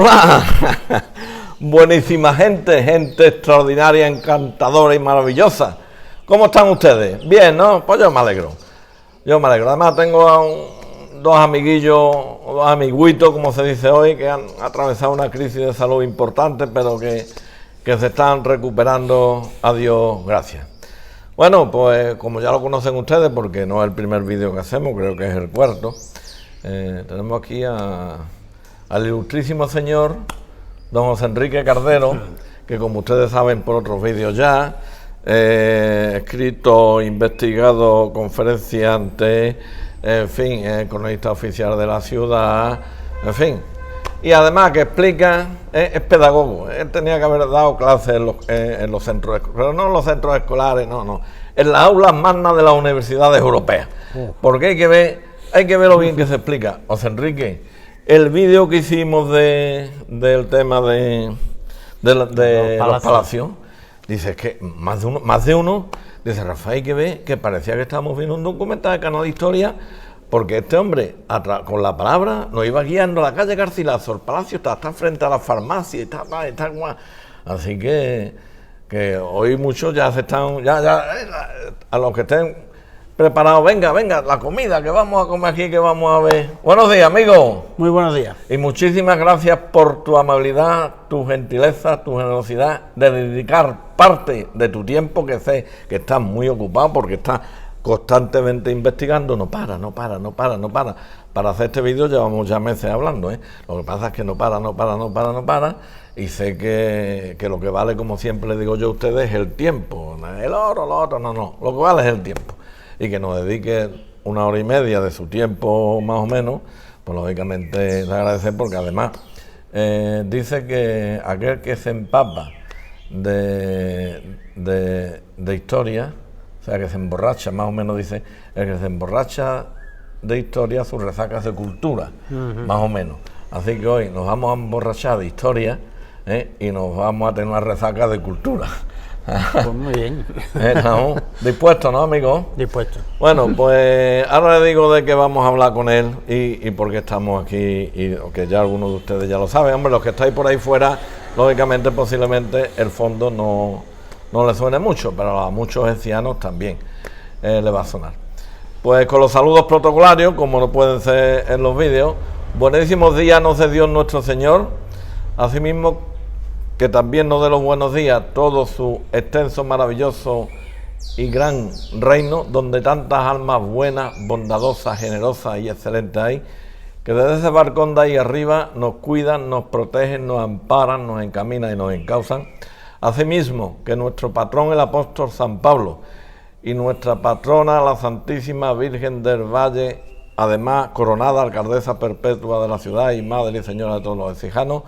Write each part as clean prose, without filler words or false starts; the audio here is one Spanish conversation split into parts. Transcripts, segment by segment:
Hola, buenísima gente, gente extraordinaria, encantadora y maravillosa. ¿Cómo están ustedes? Bien, ¿no? Pues yo me alegro. Además tengo a dos amiguillos, o dos amiguitos, como se dice hoy, que han atravesado una crisis de salud importante, pero que se están recuperando, a Dios gracias. Bueno, pues como ya lo conocen ustedes, porque no es el primer vídeo que hacemos, creo que es el cuarto, tenemos aquí al ilustrísimo señor don José Enrique Cardero, que como ustedes saben por otros vídeos ya, escrito, investigado, conferenciante, en fin, cronista oficial de la ciudad, en fin. Y además que explica, es pedagogo. Él tenía que haber dado clases en los centros, pero no en los centros escolares, no, en las aulas magnas de las universidades europeas. Porque hay que ver lo bien que se explica. José Enrique, el vídeo que hicimos del tema de los palacios, dice que más de uno, dice Rafael, hay que ver que parecía que estábamos viendo un documental de Canal Historia, porque este hombre, con la palabra, nos iba guiando a la calle Garcilaso. El palacio está frente a la farmacia, está. Así que hoy muchos ya se están, a los que estén preparados, venga, la comida, que vamos a comer aquí, que vamos a ver. Buenos días, amigo. Muy buenos días. Y muchísimas gracias por tu amabilidad, tu gentileza, tu generosidad de dedicar parte de tu tiempo, que sé que estás muy ocupado porque estás constantemente investigando, no para. Para hacer este vídeo llevamos ya meses hablando, Lo que pasa es que no para, y sé que lo que vale, como siempre le digo yo a ustedes, es el tiempo. El oro, lo otro, no, lo que vale es el tiempo. Y que nos dedique 1 hora y media de su tiempo, más o menos, pues lógicamente le agradecer, porque además dice que aquel que se empapa de historia, o sea, que se emborracha, más o menos dice, el que se emborracha de historia, sus resacas de cultura, más o menos. Así que hoy nos vamos a emborrachar de historia, y nos vamos a tener una resaca de cultura. Pues muy bien. ¿Estamos dispuestos, no, amigo? Dispuesto. Bueno, pues ahora le digo de qué vamos a hablar con él y por qué estamos aquí, y que ya algunos de ustedes ya lo saben. Hombre, los que estáis por ahí fuera, lógicamente, posiblemente el fondo no le suene mucho, pero a muchos ancianos también le va a sonar. Pues con los saludos protocolarios, como no pueden ser en los vídeos, buenísimos días nos dé Dios nuestro Señor, asimismo que también nos dé los buenos días todo su extenso, maravilloso y gran reino, donde tantas almas buenas, bondadosas, generosas y excelentes hay, que desde ese balcón de ahí arriba nos cuidan, nos protegen, nos amparan, nos encaminan y nos encausan. Asimismo, que nuestro patrón, el apóstol San Pablo, y nuestra patrona, la Santísima Virgen del Valle, además coronada alcaldesa perpetua de la ciudad y madre y señora de todos los exijanos,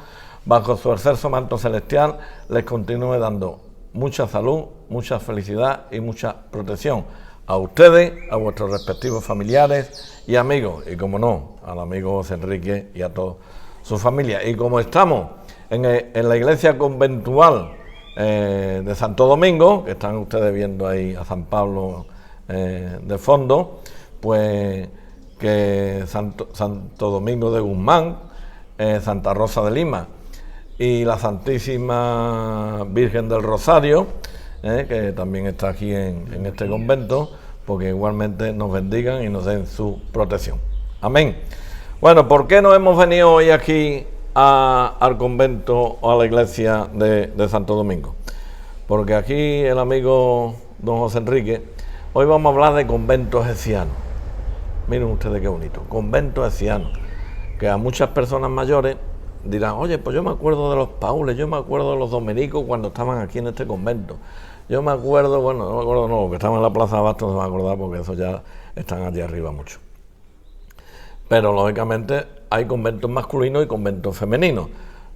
bajo su excelso manto celestial, les continúe dando mucha salud, mucha felicidad y mucha protección a ustedes, a vuestros respectivos familiares y amigos, y como no, al amigo José Enrique y a toda su familia. Y como estamos en la iglesia conventual de Santo Domingo, que están ustedes viendo ahí a San Pablo de fondo, pues que Santo Domingo de Guzmán, Santa Rosa de Lima y la Santísima Virgen del Rosario, que también está aquí en este convento, porque igualmente nos bendigan y nos den su protección. Amén. Bueno, ¿por qué nos hemos venido hoy aquí al convento o a la iglesia de Santo Domingo? Porque aquí el amigo don José Enrique, hoy vamos a hablar de conventos hesianos. Miren ustedes qué bonito, conventos hesianos, que a muchas personas mayores dirán, oye, pues yo me acuerdo de los paules, yo me acuerdo de los dominicos cuando estaban aquí en este convento. Yo me acuerdo, bueno, no me acuerdo, no, que estaban en la Plaza de Abasto, no se me va a acordar porque eso ya están allí arriba mucho. Pero lógicamente hay conventos masculinos y conventos femeninos.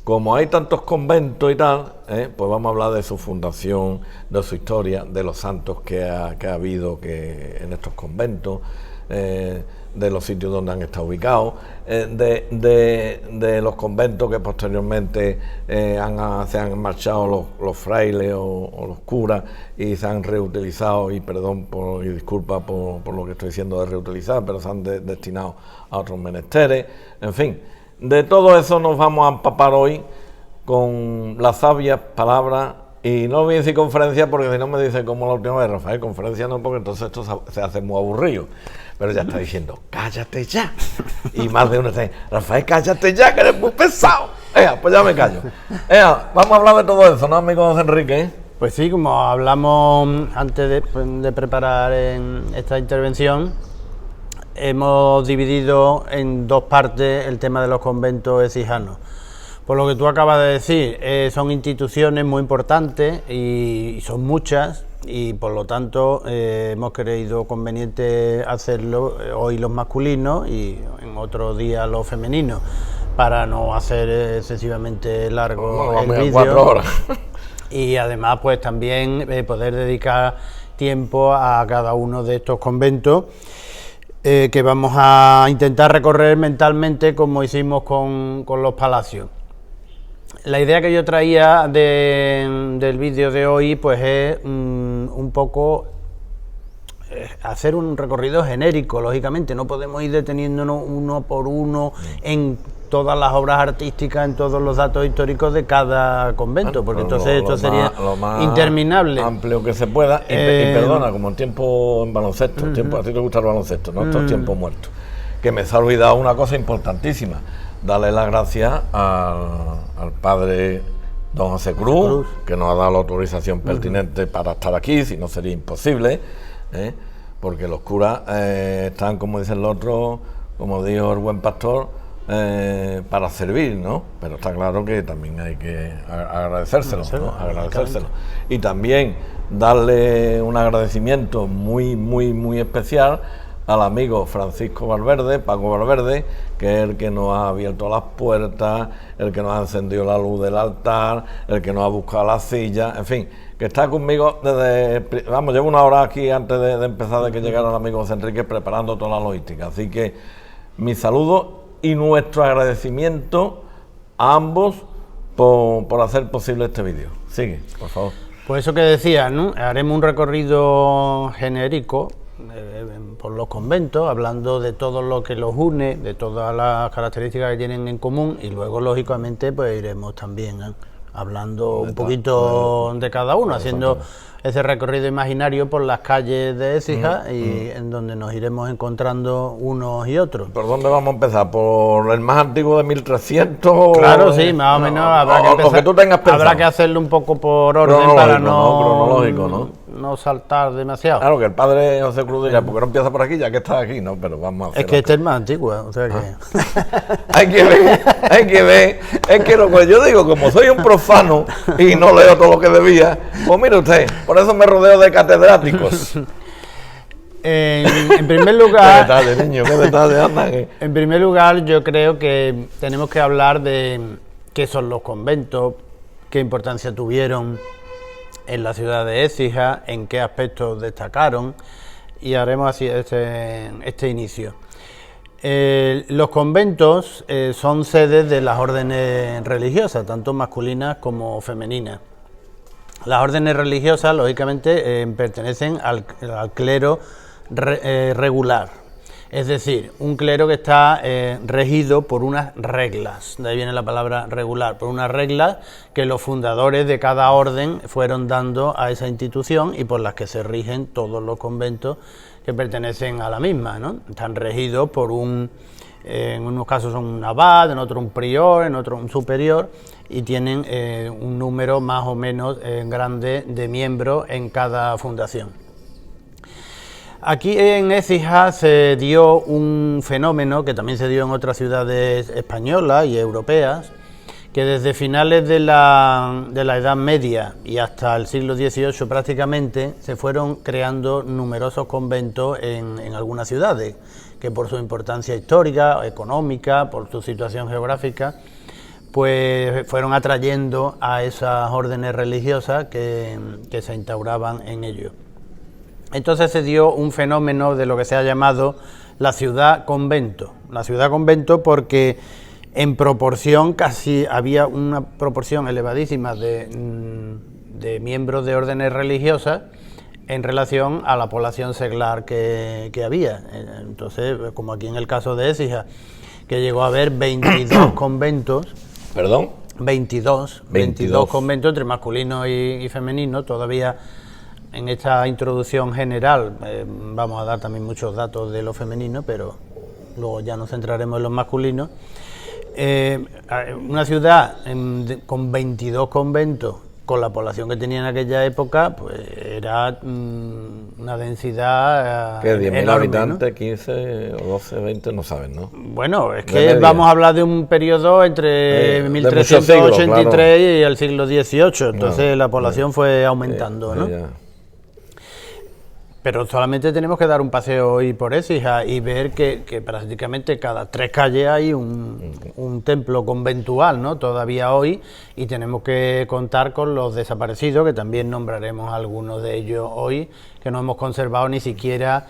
Como hay tantos conventos y tal, pues vamos a hablar de su fundación, de su historia, de los santos que ha habido en estos conventos, de los sitios donde han estado ubicados, de los conventos que posteriormente se han marchado los frailes o los curas y se han reutilizado, y perdón y disculpa por lo que estoy diciendo de reutilizar, pero se han destinado a otros menesteres, en fin, de todo eso nos vamos a empapar hoy con las sabias palabras, y no voy a decir conferencia porque si no me dice como la última vez, Rafael, conferencia no, porque entonces esto se hace muy aburrido. Pero ya está diciendo, cállate ya. Y más de uno está diciendo, Rafael, cállate ya, que eres muy pesado. Pues ya me callo. Vamos a hablar de todo eso, ¿no, amigo José Enrique? Pues sí, como hablamos antes de preparar esta intervención, hemos dividido en dos partes el tema de los conventos exijanos. Por lo que tú acabas de decir, son instituciones muy importantes y son muchas, y por lo tanto hemos creído conveniente hacerlo hoy los masculinos y en otro día los femeninos, para no hacer excesivamente largo el vídeo. 4 horas. Y además pues también poder dedicar tiempo a cada uno de estos conventos que vamos a intentar recorrer mentalmente, como hicimos con los palacios. La idea que yo traía del vídeo de hoy pues es un poco hacer un recorrido genérico. Lógicamente no podemos ir deteniéndonos uno por uno en todas las obras artísticas, en todos los datos históricos de cada convento, porque entonces esto sería interminable. Amplio que se pueda, y perdona, como en tiempo en baloncesto, a ti te gusta el baloncesto, ¿no? Estos tiempos muertos. Que me se ha olvidado una cosa importantísima, darle las gracias al padre don José Cruz, que nos ha dado la autorización pertinente para estar aquí, si no sería imposible, porque los curas están, como dice el otro, como dijo el buen pastor, para servir, ¿no? Pero está claro que también hay que agradecérselo, ¿no? Agradecérselo. Y también darle un agradecimiento muy, muy, muy especial al amigo Francisco Valverde, Paco Valverde, que es el que nos ha abierto las puertas, el que nos ha encendido la luz del altar, el que nos ha buscado las sillas, en fin, que está conmigo desde, vamos, llevo una hora aquí antes de empezar, de que llegara el amigo José Enrique, preparando toda la logística. Así que mi saludo y nuestro agradecimiento a ambos por hacer posible este vídeo. Sigue, por favor. Pues eso que decía, ¿no? Haremos un recorrido genérico por los conventos, hablando de todo lo que los une, de todas las características que tienen en común, y luego lógicamente pues iremos también hablando un poquito de cada uno, haciendo ese recorrido imaginario por las calles de Écija y en donde nos iremos encontrando unos y otros. ¿Por dónde vamos a empezar? ¿Por el más antiguo de 1300? Claro, sí, más o menos habrá que empezar, lo que tú tengas pensado. Habrá que hacerlo un poco por orden para cronológico, no saltar demasiado. Claro, que el padre José Cruz dirá, ¿por qué no empieza por aquí ya que está aquí? No, pero vamos a hacer. Es que este es más antiguo, o sea que... hay que ver, es que lo que yo digo, como soy un profano y no leo todo lo que debía, pues mire usted, por eso me rodeo de catedráticos. En primer lugar, ¿Qué detalle, niño? ¿Qué detalle andan? En primer lugar, yo creo que tenemos que hablar de qué son los conventos, qué importancia tuvieron en la ciudad de Écija, en qué aspectos destacaron, y haremos así este inicio. Los conventos son sedes de las órdenes religiosas, tanto masculinas como femeninas. Las órdenes religiosas, lógicamente, pertenecen al clero regular, es decir, un clero que está regido por unas reglas, de ahí viene la palabra regular, por unas reglas que los fundadores de cada orden fueron dando a esa institución y por las que se rigen todos los conventos que pertenecen a la misma, ¿no? Están regidos por en unos casos son un abad, en otros un prior, en otros un superior, y tienen un número más o menos grande de miembros en cada fundación. Aquí en Écija se dio un fenómeno que también se dio en otras ciudades españolas y europeas, que desde finales de la Edad Media y hasta el siglo XVIII prácticamente se fueron creando numerosos conventos en algunas ciudades, que por su importancia histórica, económica, por su situación geográfica, pues fueron atrayendo a esas órdenes religiosas que se instauraban en ellos. Entonces se dio un fenómeno de lo que se ha llamado la ciudad-convento. La ciudad-convento porque en proporción casi había una proporción elevadísima de miembros de órdenes religiosas en relación a la población seglar que había. Entonces, como aquí en el caso de Écija, que llegó a haber 22 conventos. ¿Perdón? 22 conventos entre masculino y femenino. Todavía en esta introducción general vamos a dar también muchos datos de lo femenino, pero luego ya nos centraremos en los masculinos. Una ciudad con 22 conventos, con la población que tenía en aquella época, pues era una densidad ¿Qué? ¿10.000 enorme, habitantes? ¿no? 15 o 12, 20, no saben, ¿no? Bueno, es De que media. vamos a hablar de un periodo entre De muchos 1383 siglos, claro. y el siglo XVIII, entonces Claro, la población fue aumentando, ¿no? Ya. Pero solamente tenemos que dar un paseo hoy por Écija y ver que prácticamente cada 3 calles hay un templo conventual, ¿no? Todavía hoy, y tenemos que contar con los desaparecidos, que también nombraremos algunos de ellos hoy, que no hemos conservado ni siquiera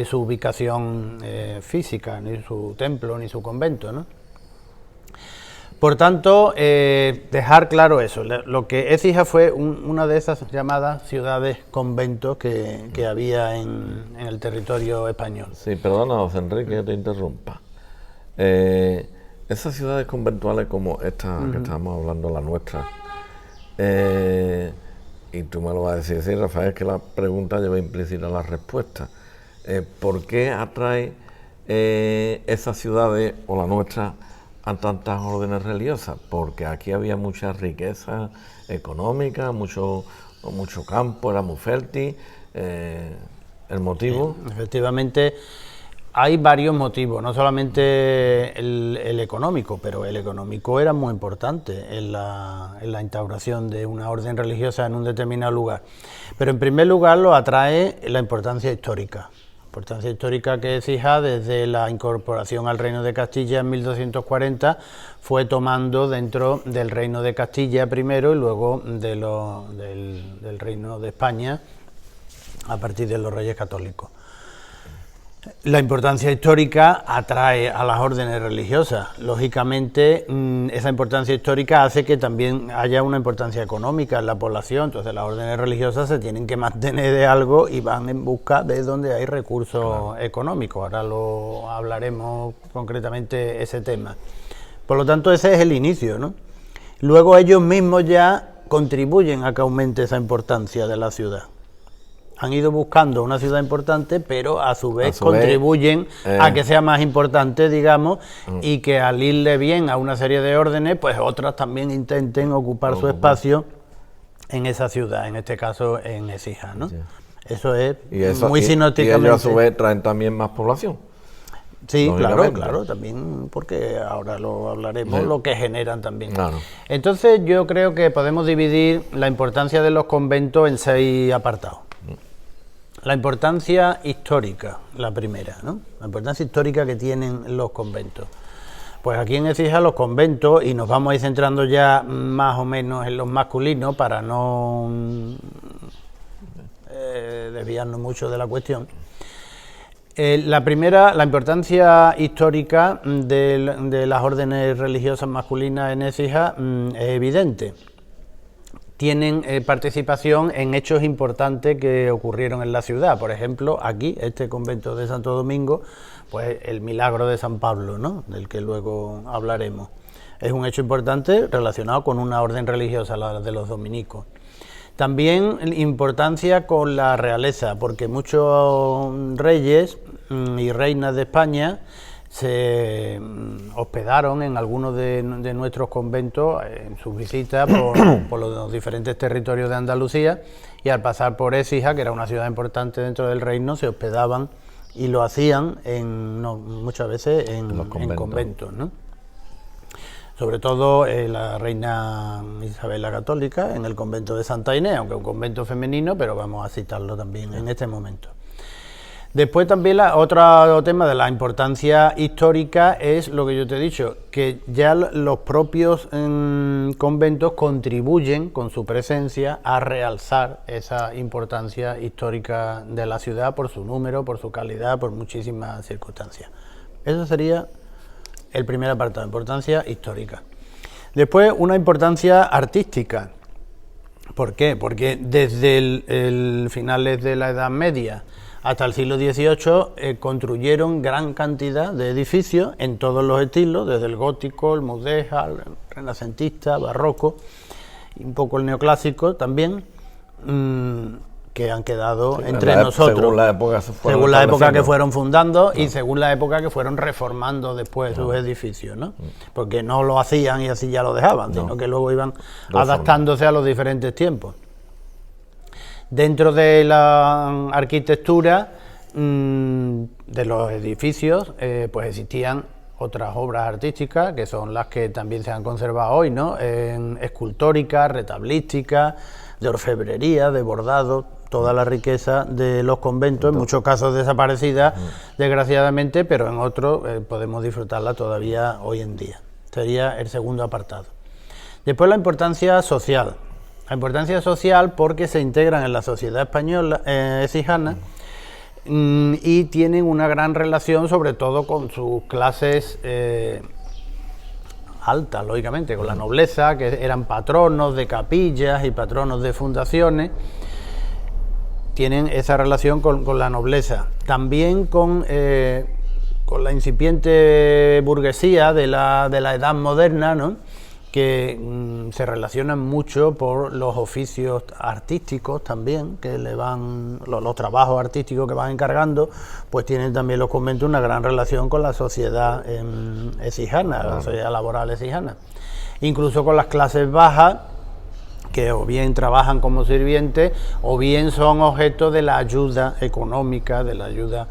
su ubicación física, ni su templo, ni su convento, ¿no? Por tanto, dejar claro eso, lo que Écija fue una de esas llamadas ciudades conventos que había en el territorio español. Sí, perdona, José Enrique, que te interrumpa. Esas ciudades conventuales como esta que estábamos hablando, la nuestra, y tú me lo vas a decir, sí, Rafael, que la pregunta lleva implícita la respuesta. ¿Por qué atrae esas ciudades o la nuestra a tantas órdenes religiosas? Porque aquí había mucha riqueza económica, mucho campo, era muy fértil. ¿El motivo? Efectivamente, hay varios motivos, no solamente el económico, pero el económico era muy importante en la instauración de una orden religiosa en un determinado lugar. Pero en primer lugar lo atrae la importancia histórica. Importancia histórica que Écija, desde la incorporación al Reino de Castilla en 1240, fue tomando dentro del Reino de Castilla primero y luego del Reino de España a partir de los Reyes Católicos. La importancia histórica atrae a las órdenes religiosas. Lógicamente, esa importancia histórica hace que también haya una importancia económica en la población. Entonces, las órdenes religiosas se tienen que mantener de algo y van en busca de donde hay recursos económicos. Ahora lo hablaremos concretamente ese tema. Por lo tanto, ese es el inicio, ¿no? Luego ellos mismos ya contribuyen a que aumente esa importancia de la ciudad. Han ido buscando una ciudad importante, pero a su vez contribuyen a que sea más importante, digamos, y que al irle bien a una serie de órdenes, pues otras también intenten ocupar su espacio en esa ciudad, en este caso en Écija, ¿no? Sí. Eso es muy sinópticamente. Y ellos a su vez traen también más población. Sí, claro, también, porque ahora lo hablaremos, lo que generan también. Claro. Entonces yo creo que podemos dividir la importancia de los conventos en 6 apartados. La importancia histórica, la primera, ¿no? La importancia histórica que tienen los conventos. Pues aquí en Écija los conventos, y nos vamos a ir centrando ya más o menos en los masculinos para no desviarnos mucho de la cuestión. La primera, la importancia histórica de las órdenes religiosas masculinas en Écija es evidente. Tienen participación en hechos importantes que ocurrieron en la ciudad. Por ejemplo, aquí, este convento de Santo Domingo, pues el milagro de San Pablo, ¿no?, del que luego hablaremos. Es un hecho importante relacionado con una orden religiosa, la de los dominicos. También importancia con la realeza, porque muchos reyes y reinas de España se hospedaron en algunos de nuestros conventos en sus visitas por los diferentes territorios de Andalucía, y al pasar por Écija, que era una ciudad importante dentro del reino, se hospedaban y lo hacían muchas veces en conventos, ¿no? Sobre todo la reina Isabel la Católica en el convento de Santa Inés, aunque es un convento femenino, pero vamos a citarlo también en este momento. Después también otro tema de la importancia histórica es lo que yo te he dicho, que ya los propios conventos contribuyen con su presencia a realzar esa importancia histórica de la ciudad por su número, por su calidad, por muchísimas circunstancias. Eso sería el primer apartado, importancia histórica. Después, una importancia artística. ¿Por qué? Porque desde el finales de la Edad Media hasta el siglo XVIII construyeron gran cantidad de edificios en todos los estilos, desde el gótico, el mudéjar, el renacentista, barroco y un poco el neoclásico también, que han quedado entre nosotros. Según la época que fueron fundando y según la época que fueron reformando después sus edificios, ¿no? Porque no lo hacían y así ya lo dejaban, sino que luego iban adaptándose a los diferentes tiempos. Dentro de la arquitectura de los edificios, pues existían otras obras artísticas que son las que también se han conservado hoy, ¿no? Escultórica, retablística, de orfebrería, de bordado, toda la riqueza de los conventos, en muchos casos desaparecida, desgraciadamente, pero en otros podemos disfrutarla todavía hoy en día. Sería el segundo apartado. Después la importancia social. La importancia social porque se integran en la sociedad española écijana y tienen una gran relación sobre todo con sus clases altas, lógicamente, con la nobleza, que eran patronos de capillas y patronos de fundaciones. Tienen esa relación con la nobleza. También con la incipiente burguesía de la edad moderna, ¿no? Que se relacionan mucho por los oficios artísticos también, que le van, los trabajos artísticos que van encargando, pues tienen también los conventos una gran relación con la sociedad écijana, la sociedad laboral écijana. Incluso con las clases bajas, que o bien trabajan como sirvientes o bien son objeto de la ayuda económica, de la ayuda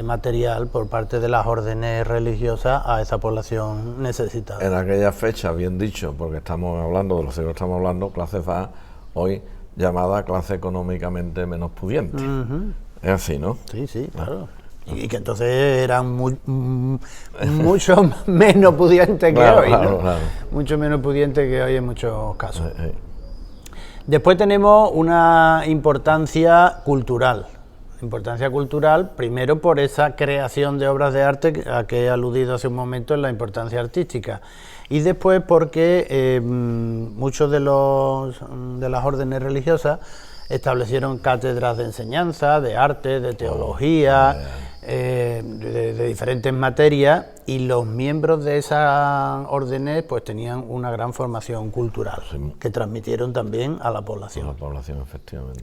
material por parte de las órdenes religiosas a esa población necesitada. En aquella fecha, bien dicho, porque estamos hablando de los siglos que estamos hablando, clase baja, hoy llamada clase económicamente menos pudiente. Es así, ¿no? Sí, sí, claro. Y que entonces eran mucho menos pudientes que hoy, ¿no? Claro. Mucho menos pudientes que hoy en muchos casos. Después tenemos una importancia cultural. Importancia cultural, primero por esa creación de obras de arte a que he aludido hace un momento en la importancia artística, y después porque muchos de las órdenes religiosas establecieron cátedras de enseñanza, de arte, de teología, de diferentes materias, y los miembros de esas órdenes pues tenían una gran formación cultural, que transmitieron también a la población. A la población, efectivamente.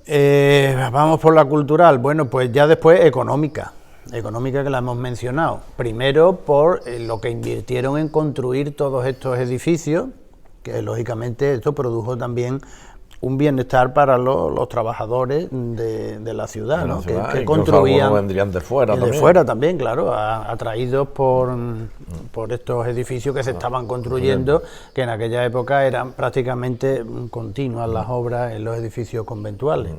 Vamos por la cultural. Bueno, pues ya después económica que la hemos mencionado. Primero por lo que invirtieron en construir todos estos edificios, que lógicamente esto produjo también un bienestar para los trabajadores de la ciudad, ¿no? Que construían, vendrían de fuera también. De fuera también, claro, atraídos por estos edificios que se estaban construyendo, que en aquella época eran prácticamente continuas las obras en los edificios conventuales.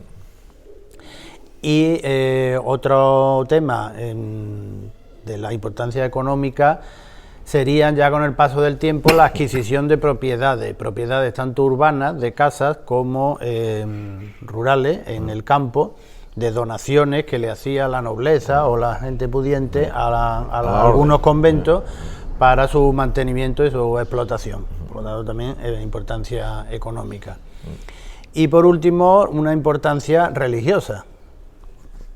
Y otro tema de la importancia económica serían ya con el paso del tiempo la adquisición de propiedades tanto urbanas de casas como rurales en el campo, de donaciones que le hacía la nobleza o la gente pudiente a algunos conventos para su mantenimiento y su explotación. Por lo tanto también importancia económica. Y por último una importancia religiosa,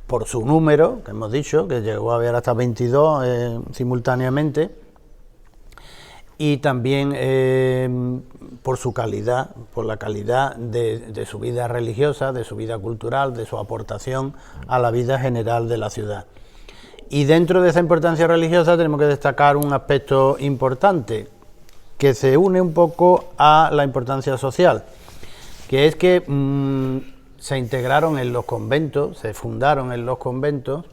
por su número, que hemos dicho, que llegó a haber hasta 22 simultáneamente, y también por su calidad, por la calidad de su vida religiosa, de su vida cultural, de su aportación a la vida general de la ciudad. Y dentro de esa importancia religiosa tenemos que destacar un aspecto importante que se une un poco a la importancia social, que es que se integraron en los conventos, se fundaron en los conventos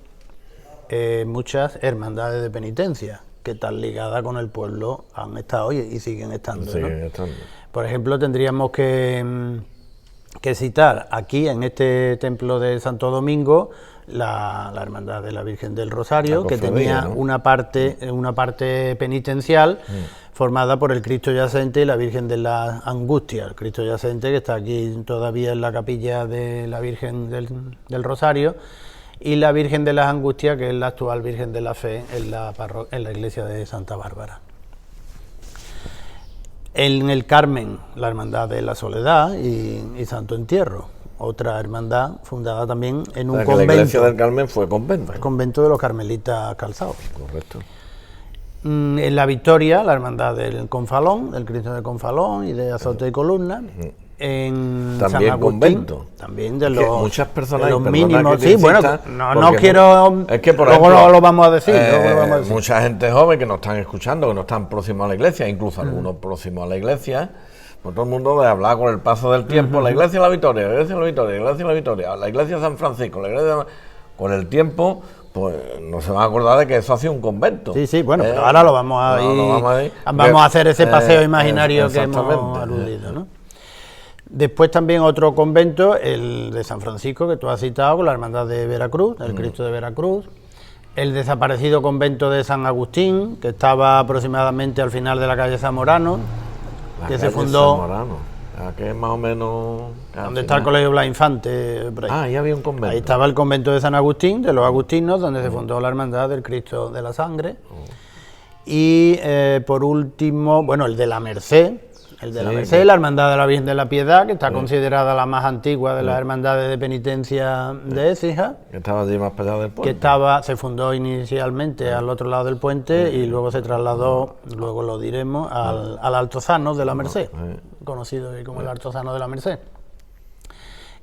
muchas hermandades de penitencia, que tan ligadas con el pueblo han estado y siguen estando, ¿no? Por ejemplo, tendríamos que citar aquí en este templo de Santo Domingo la Hermandad de la Virgen del Rosario, que tenía, ¿no?, una parte penitencial formada por el Cristo Yacente y la Virgen de la Angustia. El Cristo Yacente, que está aquí todavía en la capilla de la Virgen del Rosario, y la Virgen de las Angustias, que es la actual Virgen de la Fe en la iglesia de Santa Bárbara. En el Carmen, la Hermandad de la Soledad y Santo Entierro, otra hermandad fundada también en un convento. La iglesia del Carmen fue convento. El convento de los Carmelitas Calzados. Correcto. En la Victoria, la hermandad del Confalón, del Cristo del Confalón y de Azote y Columna. En También San Agustín, convento. también de los, muchas personas, de los y perdona mínimos. que te Sí, bueno, insista, no quiero. Es que, por luego ejemplo, lo vamos a decir. luego lo vamos a decir. Mucha gente joven que nos están escuchando, que no están próximos a la iglesia, incluso algunos próximos a la iglesia, pues todo el mundo de hablar con el paso del tiempo, la iglesia de la Victoria, la iglesia de la Victoria, la iglesia de la Victoria, la iglesia de San Francisco, la iglesia de... Con el tiempo, pues no se van a acordar de que eso ha sido un convento. Sí, bueno, pero ahora lo vamos a ir. Vamos a hacer ese paseo imaginario que hemos aludido, ¿no? Después también otro convento, el de San Francisco, que tú has citado, con la Hermandad de Veracruz, el Cristo de Veracruz. El desaparecido convento de San Agustín, que estaba aproximadamente al final de la calle Zamorano, que se fundó... Zamorano, que es más o menos... Donde está el Colegio Blas Infante. Por ahí. Ahí había un convento. Ahí estaba el convento de San Agustín, de los agustinos, donde se fundó la Hermandad del Cristo de la Sangre. Y por último, bueno, el de la Merced. El de la Merced, la Hermandad de la Virgen de la Piedad, que está considerada la más antigua de las hermandades de penitencia de Écija. Que estaba allí más para allá del puente. Se fundó inicialmente al otro lado del puente y luego se trasladó, luego lo diremos, al Altozano de la Merced, conocido hoy como el Altozano de la Merced.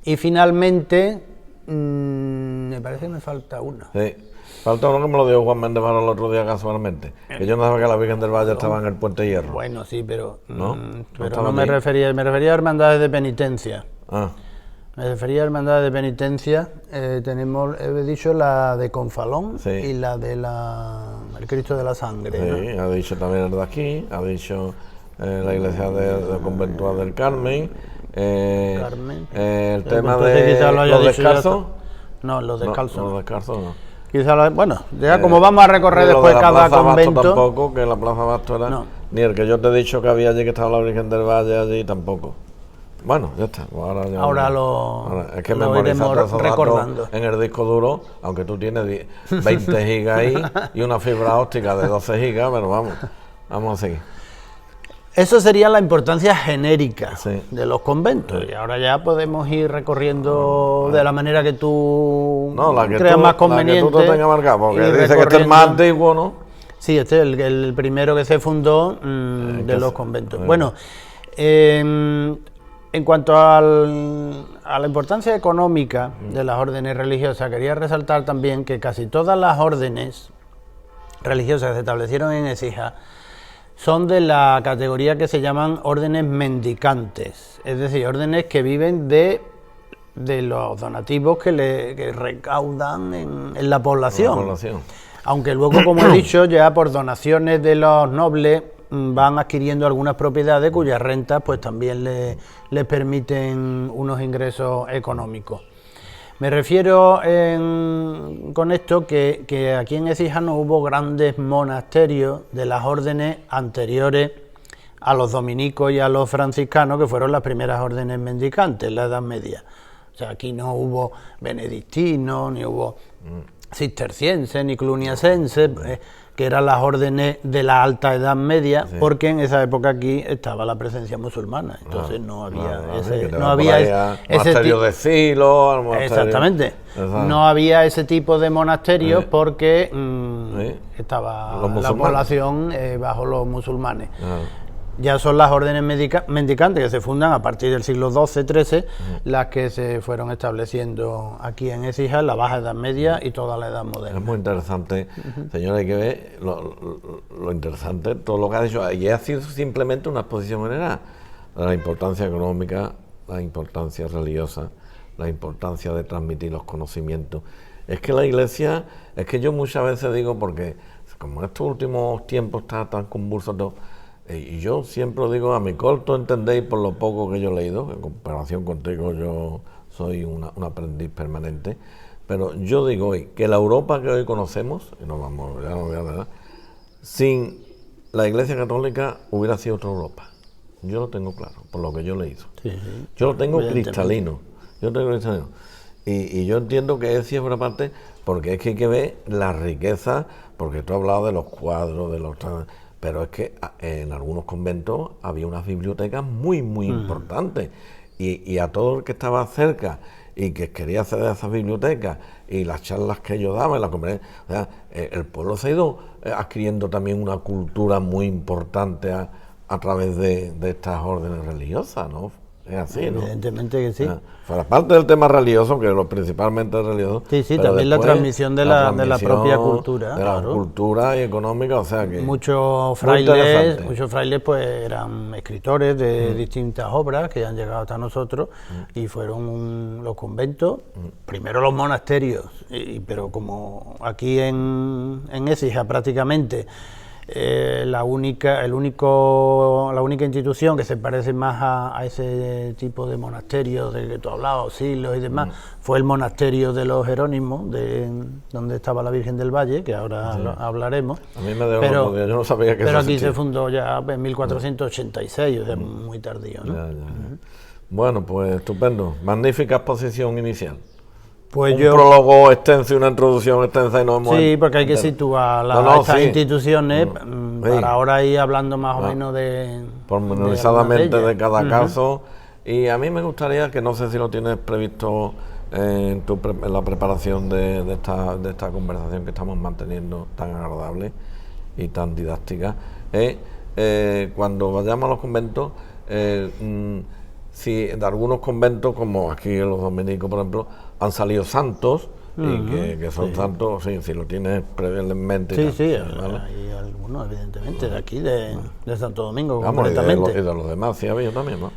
Y finalmente, me parece que me falta una. Sí. Falta uno que me lo dio Juan Méndez Vara el otro día casualmente, que yo no sabía que la Virgen del Valle estaba en el Puente Hierro. Bueno, sí, pero no, me refería a hermandades de penitencia. Ah. Me refería a hermandades de penitencia. Tenemos, he dicho, la de Confalón y la de el Cristo de la Sangre. Sí, ¿no? ha dicho también el de aquí, ha dicho la iglesia del conventual del Carmen. El tema de los descalzos. No, los descalzos. No, los descalzos no. Quizá ya como vamos a recorrer después cada convento... Basto tampoco, que la Plaza Basto era... No. Ni el que yo te he dicho que había allí, que estaba la Virgen del Valle allí, tampoco. Bueno, ya está. Ahora es que lo iremos recordando. En el disco duro, aunque tú tienes 20 gigas ahí y una fibra óptica de 12 gigas, pero vamos a seguir. Eso sería la importancia genérica de los conventos. Y ahora ya podemos ir recorriendo de la manera que tú creas más conveniente. La que tú te tengas marcado, porque dice que este es el más antiguo, ¿no? Sí, este es el primero que se fundó de los conventos. Bueno, en cuanto a la importancia económica de las órdenes religiosas, quería resaltar también que casi todas las órdenes religiosas que se establecieron en Écija son de la categoría que se llaman órdenes mendicantes, es decir, órdenes que viven de los donativos que recaudan en la población. Aunque luego, como he dicho, ya por donaciones de los nobles van adquiriendo algunas propiedades cuyas rentas pues también les permiten unos ingresos económicos. Me refiero con esto que aquí en Écija no hubo grandes monasterios de las órdenes anteriores a los dominicos y a los franciscanos, que fueron las primeras órdenes mendicantes en la Edad Media. O sea, aquí no hubo benedictinos, ni hubo cistercienses, ni cluniacenses, que eran las órdenes de la Alta Edad Media, porque en esa época aquí estaba la presencia musulmana, entonces no había monasterio de Silo, exactamente, no había ese tipo de monasterios porque estaba la población bajo los musulmanes. Ya son las órdenes mendicantes que se fundan a partir del siglo XII-XIII, las que se fueron estableciendo aquí en Écija, en la Baja Edad Media y toda la Edad Moderna. Es muy interesante, señora, hay que ver lo interesante, todo lo que ha dicho, y ha sido simplemente una exposición general de la importancia económica, la importancia religiosa, la importancia de transmitir los conocimientos. Es que la Iglesia, es que yo muchas veces digo, porque como en estos últimos tiempos está tan convulso todo, y yo siempre digo, a mi corto entendéis por lo poco que yo he leído, en comparación contigo yo soy un aprendiz permanente, pero yo digo hoy que la Europa que hoy conocemos, y sin la Iglesia Católica hubiera sido otra Europa. Yo lo tengo claro, por lo que yo he leído. Yo lo tengo cristalino. Y yo entiendo que es una parte, porque es que hay que ver la riqueza, porque tú has hablado de los cuadros, pero es que en algunos conventos había unas bibliotecas muy, muy importantes, y a todo el que estaba cerca y que quería acceder a esas bibliotecas y las charlas que yo daba en la conferencia, o sea, el pueblo se ha ido adquiriendo también una cultura muy importante a través de estas órdenes religiosas, ¿no? Es así, ¿no? Evidentemente que sí. Fuera parte del tema religioso, que lo principalmente religioso. Sí, sí, también la transmisión de la propia cultura. De la cultura y económica, o sea que... Muchos frailes pues eran escritores de distintas obras que han llegado hasta nosotros y fueron los conventos, primero los monasterios, pero como aquí en Écija prácticamente... la única institución que se parece más a ese tipo de monasterios del que tú hablabas, Silos y demás, fue el monasterio de los Jerónimos, donde estaba la Virgen del Valle, que ahora hablaremos. A mí me dejó, yo no sabía que pero eso aquí existía. se fundó ya en 1486, o sea, muy tardío, ¿no? Ya. Bueno, pues estupendo, magnífica exposición inicial. Pues un prólogo extenso y una introducción extensa y no hemos... Sí, porque hay que situar estas instituciones para ahora ir hablando más o menos de... Pormenorizadamente de cada caso, y a mí me gustaría, que no sé si lo tienes previsto en la preparación de esta conversación que estamos manteniendo tan agradable y tan didáctica, cuando vayamos a los conventos, si de algunos conventos, como aquí en los dominicos, por ejemplo, han salido santos, y que son santos, si lo tienes en mente. Sí, ¿vale? Hay algunos, evidentemente, de aquí, de Santo Domingo, vamos, concretamente. Y de los demás, sí había también, ¿no?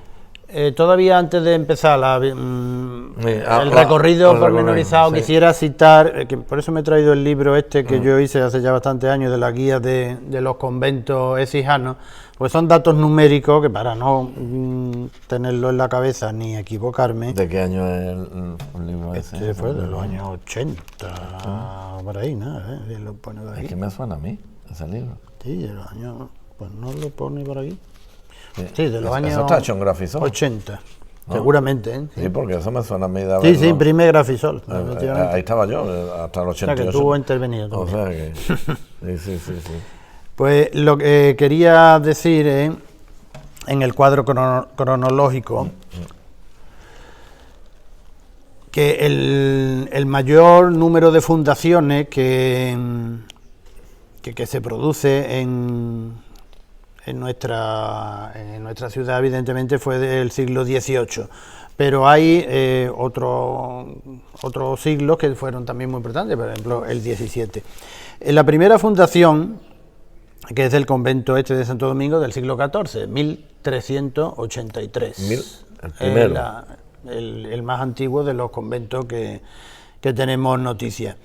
Todavía antes de empezar el recorrido pormenorizado, quisiera citar, que por eso me he traído el libro que yo hice hace ya bastantes años, de la guía de los conventos écijanos, pues son datos numéricos que, para no tenerlo en la cabeza ni equivocarme... ¿De qué año es el libro ese? Este fue de los años 80, por ahí, ¿no? Lo pone por ahí. Es que me suena a mí ese libro. Sí, de los años... Pues no lo pone por aquí. Sí, de los años... Eso está hecho en Grafisol. 80, ¿no? Seguramente, ¿eh? Sí, porque eso me suena a mí de haberlo... Sí, imprime Grafisol. Ahí estaba yo, hasta el 88. O sea, que tuvo intervenido también. O sea que... Sí. Pues lo que quería decir en el cuadro cronológico, que el mayor número de fundaciones que se produce en nuestra ciudad, evidentemente, fue del siglo XVIII, pero hay otros siglos que fueron también muy importantes, por ejemplo el XVII. En la primera fundación, que es el convento de Santo Domingo, del siglo XIV, 1383. El primero. El más antiguo de los conventos que tenemos noticias.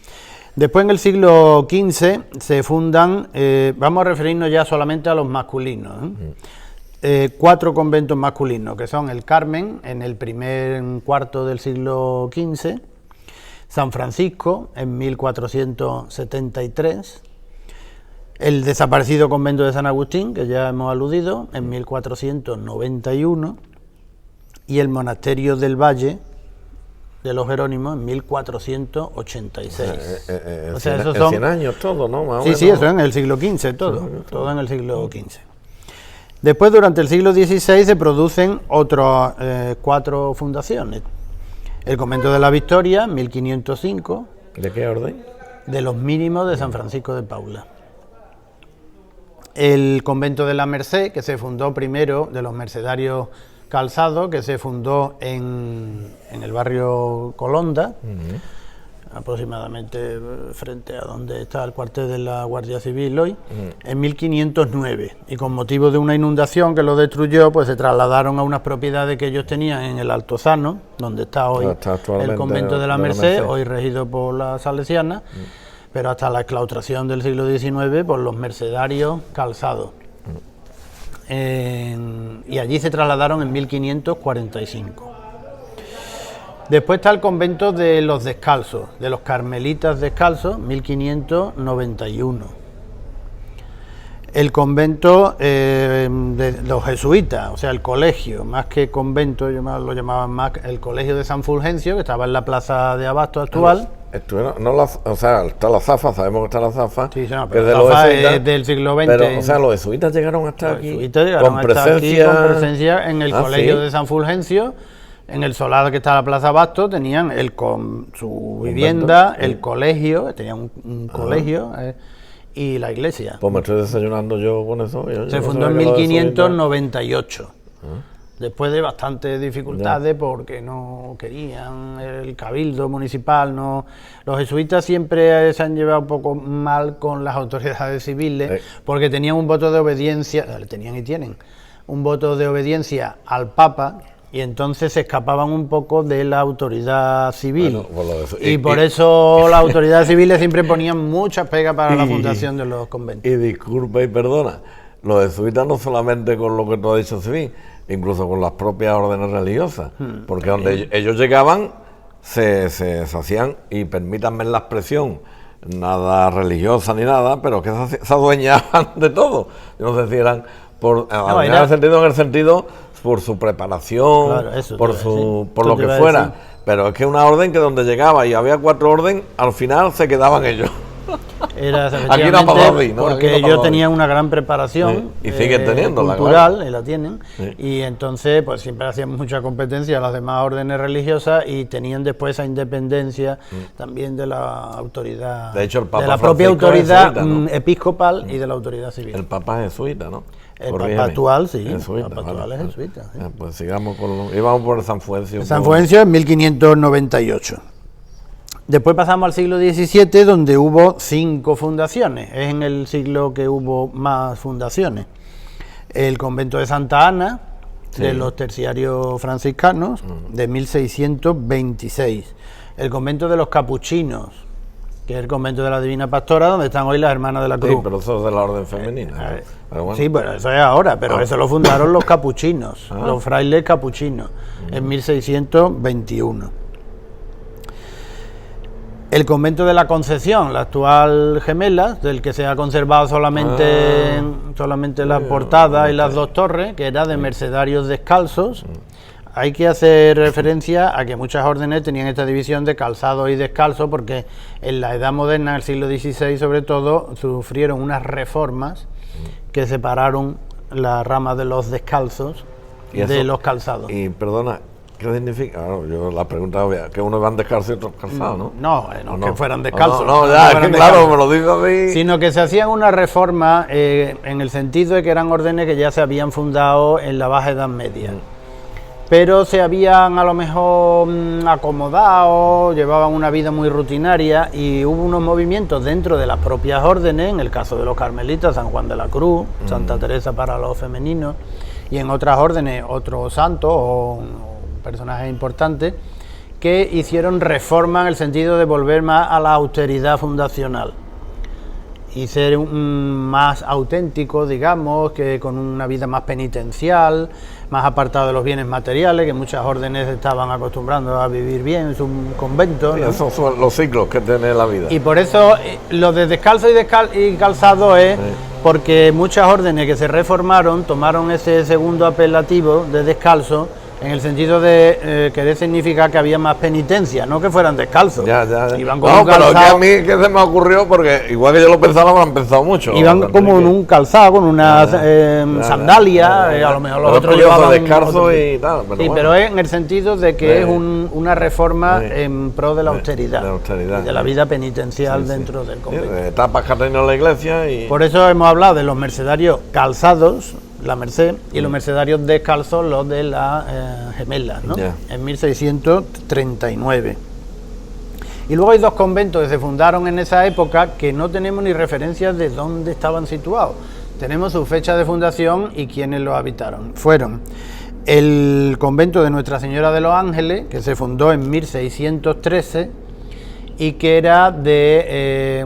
Después, en el siglo XV, se fundan, vamos a referirnos ya solamente a los masculinos, 4 conventos masculinos, que son el Carmen, en el primer cuarto del siglo XV, San Francisco, en 1473, el desaparecido convento de San Agustín, que ya hemos aludido, en 1491, y el monasterio del Valle de los Jerónimos en 1486. O sea, esos son 100 años todo, ¿no? Más sí, eso en el siglo XV, todo en el siglo XV. Después, durante el siglo XVI, se producen otras 4 fundaciones. El convento de la Victoria, 1505. ¿De qué orden? De los mínimos de San Francisco de Paula. El convento de la Merced, que se fundó primero, de los mercedarios Calzado, que se fundó en el barrio Colonda, aproximadamente frente a donde está el cuartel de la Guardia Civil hoy, en 1509. Y con motivo de una inundación que lo destruyó, pues se trasladaron a unas propiedades que ellos tenían en el Altozano, donde está hoy el convento de la Merced, hoy regido por la Salesiana, pero hasta la exclaustración del siglo XIX por los mercedarios Calzado. Y allí se trasladaron en 1545. Después está el convento de los Descalzos, de los Carmelitas Descalzos, 1591. El convento de los jesuitas, o sea, el colegio, más que convento, lo llamaban más el colegio de San Fulgencio, que estaba en la plaza de Abasto actual. estuvieron, no o sea, está la Zafa, sabemos que está la Zafa, Sí, no, que pero es de la los Zafa jesuitas, es del siglo XX. pero, o sea, los jesuitas llegaron hasta Los aquí, jesuitas llegaron con hasta aquí con presencia en el Ah, colegio ¿sí? de San Fulgencio, en el solar que está en la Plaza Basto, tenían su vivienda, sí. el colegio, tenían un colegio y la iglesia. Pues me estoy desayunando yo con eso. Yo Se no fundó en sabía que los jesuitas- 1598, después de bastantes dificultades porque no querían el cabildo municipal. No, los jesuitas siempre se han llevado un poco mal con las autoridades civiles porque tenían un voto de obediencia, tenían y tienen un voto de obediencia al Papa. Y entonces se escapaban un poco de la autoridad civil. Bueno, pues lo de eso. Y por eso las autoridades civiles siempre ponían muchas pegas para la fundación de los conventos. Y disculpa y perdona, los jesuitas no solamente con lo que tú has dicho civil, incluso con las propias órdenes religiosas, porque donde ellos llegaban se hacían, y permítanme la expresión, nada religiosa ni nada, pero que se adueñaban de todo. Yo no sé si eran en el sentido por su preparación, Claro, eso por te iba a decir. por Eso lo te que iba a fuera, decir. pero es que una orden que donde llegaba y había 4 órdenes, al final se quedaban ellos. Era Aquí no ha pasado así, ¿no? Aquí porque no ha ellos pasado tenían una gran preparación Sí, y siguen teniéndola, cultural, claro. y la tienen, Sí. y entonces pues siempre hacían mucha competencia a las demás órdenes religiosas y tenían después esa independencia también de la autoridad, De hecho, el Papa de la propia Francisco es autoridad jesuita, ¿no? episcopal y de la autoridad civil. El Papa es jesuita, ¿no? El Corrígeme. Papa actual, sí, Jesuita, el Papa actual es jesuita, sí. Pues sigamos con íbamos por San Fuencio. San Fulgencio en 1598. Después pasamos al siglo XVII, donde hubo 5 fundaciones. Es en el siglo que hubo más fundaciones. El convento de Santa Ana, Sí. de los terciarios franciscanos, de 1626. El convento de los capuchinos, que es el convento de la Divina Pastora, donde están hoy las Hermanas de la Cruz. Sí, pero eso es de la orden femenina. ¿no? Pero bueno. Sí, pero eso es ahora, pero eso lo fundaron los capuchinos, Ah. los frailes capuchinos, en 1621. El convento de la Concepción, la actual Gemela, del que se ha conservado solamente la portada y las 2 torres, que era de mercedarios descalzos. Hay que hacer referencia a que muchas órdenes tenían esta división de calzados y descalzos, porque en la edad moderna, el siglo XVI sobre todo, sufrieron unas reformas que separaron la rama de los descalzos ¿Y eso? de los calzados. Y perdona, ¿qué significa? Claro, yo la pregunta obvia, que unos van descalzos y otros calzados, ¿no? No, ¿O que fueran descalzos. No, que ya, es fueran que claro, descalzos. me lo dices así. Sino que se hacían una reforma en el sentido de que eran órdenes que ya se habían fundado en la Baja Edad Media. Pero se habían a lo mejor acomodado, llevaban una vida muy rutinaria y hubo unos movimientos dentro de las propias órdenes, en el caso de los carmelitas, San Juan de la Cruz, Santa Teresa para los femeninos, y en otras órdenes, otros santos o personajes importantes, que hicieron reforma en el sentido de volver más a la austeridad fundacional y ser más auténtico, digamos, que con una vida más penitencial, más apartado de los bienes materiales, que muchas órdenes estaban acostumbrando a vivir bien en su convento, Sí, ¿no? esos son los ciclos que tiene la vida. Y por eso lo de descalzo y calzado es porque muchas órdenes que se reformaron tomaron ese segundo apelativo de descalzo en el sentido de querer significar que había más penitencia, no que fueran descalzos. Ya. Iban con No, un pero que a calzado, mí que se me ocurrió, porque igual que yo lo pensaba, me han pensado mucho. iban como en un calzado, con una sandalia, a lo mejor los otros llevaban descalzo otro- y tal. Pero Sí, bueno. pero es en el sentido de que es una reforma Sí. en pro de la austeridad, de la austeridad, y de la sí. vida penitencial Sí, sí. dentro del Sí, convento. de etapas que ha tenido la iglesia y... Por eso hemos hablado de los mercedarios calzados, la Merced, y los mercedarios descalzos, los de la Gemela, ¿no? Ya. En 1639. Y luego hay 2 conventos que se fundaron en esa época que no tenemos ni referencias de dónde estaban situados. Tenemos su fecha de fundación y quiénes los habitaron. Fueron el convento de Nuestra Señora de los Ángeles, que se fundó en 1613 y que era de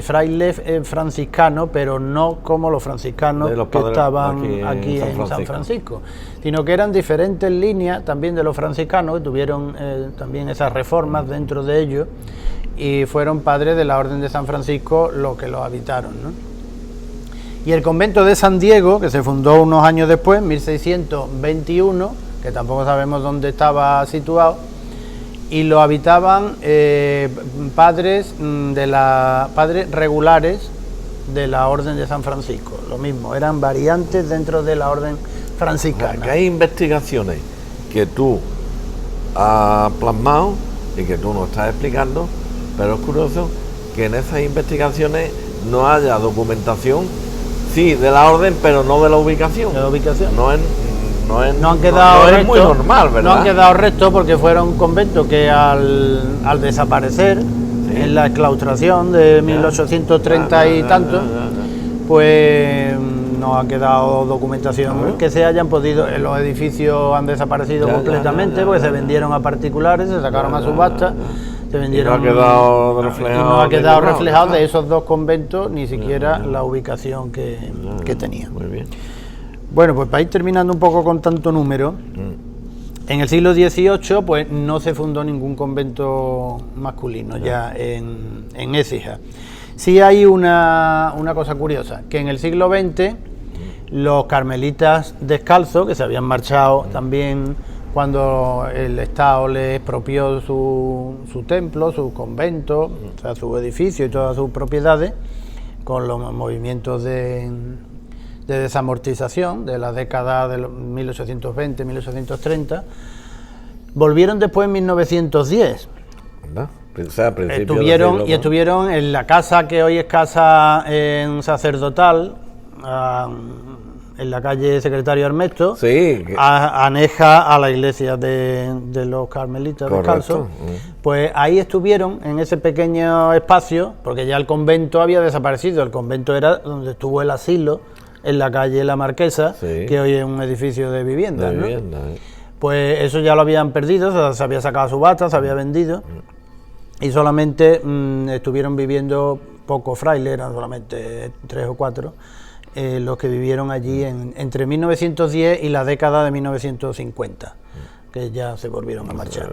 frailes franciscanos, pero no como los franciscanos De los que padres estaban aquí aquí en en San San Francisco. Francisco, sino que eran diferentes líneas también de los franciscanos, que tuvieron también esas reformas dentro de ellos, y fueron padres de la Orden de San Francisco los que los habitaron, ¿no? Y el convento de San Diego, que se fundó unos años después, 1621, que tampoco sabemos dónde estaba situado, y lo habitaban padres padres regulares de la Orden de San Francisco. Lo mismo, eran variantes dentro de la Orden franciscana. Que hay investigaciones que tú has plasmado y que tú nos estás explicando, pero es curioso que en esas investigaciones no haya documentación, sí, de la orden, pero no de la ubicación. De la ubicación. No han quedado es restos, muy normal, ¿verdad? No han quedado restos porque fueron conventos que al desaparecer, sí, en la exclaustración de 1830 y tanto, pues no ha quedado documentación que se hayan podido. Los edificios han desaparecido completamente porque se vendieron a particulares, se sacaron a subasta, se vendieron. Y no ha quedado reflejado, de esos dos conventos ni siquiera la ubicación que tenían. Muy bien. Bueno, pues para ir terminando un poco con tanto número, en el siglo XVIII pues no se fundó ningún convento masculino ya en Écija. Sí hay una cosa curiosa, que en el siglo XX los carmelitas descalzos, que se habían marchado también cuando el Estado les expropió su templo, su convento, o sea, su edificio y todas sus propiedades, con los movimientos de desamortización de la década de 1820, 1830, volvieron después en 1910. ¿Verdad? O sea, estuvieron en la casa que hoy es casa sacerdotal, en la calle Secretario Armesto, sí, aneja a la iglesia de los carmelitas descalzos. Pues ahí estuvieron en ese pequeño espacio, porque ya el convento había desaparecido. El convento era donde estuvo el asilo, en la calle La Marquesa, sí, que hoy es un edificio de viviendas, ¿no? Pues eso ya lo habían perdido, o sea, se había sacado a subasta, se había vendido, y solamente estuvieron viviendo pocos frailes, eran solamente 3 o 4, los que vivieron allí entre 1910 y la década de 1950, que ya se volvieron a marchar.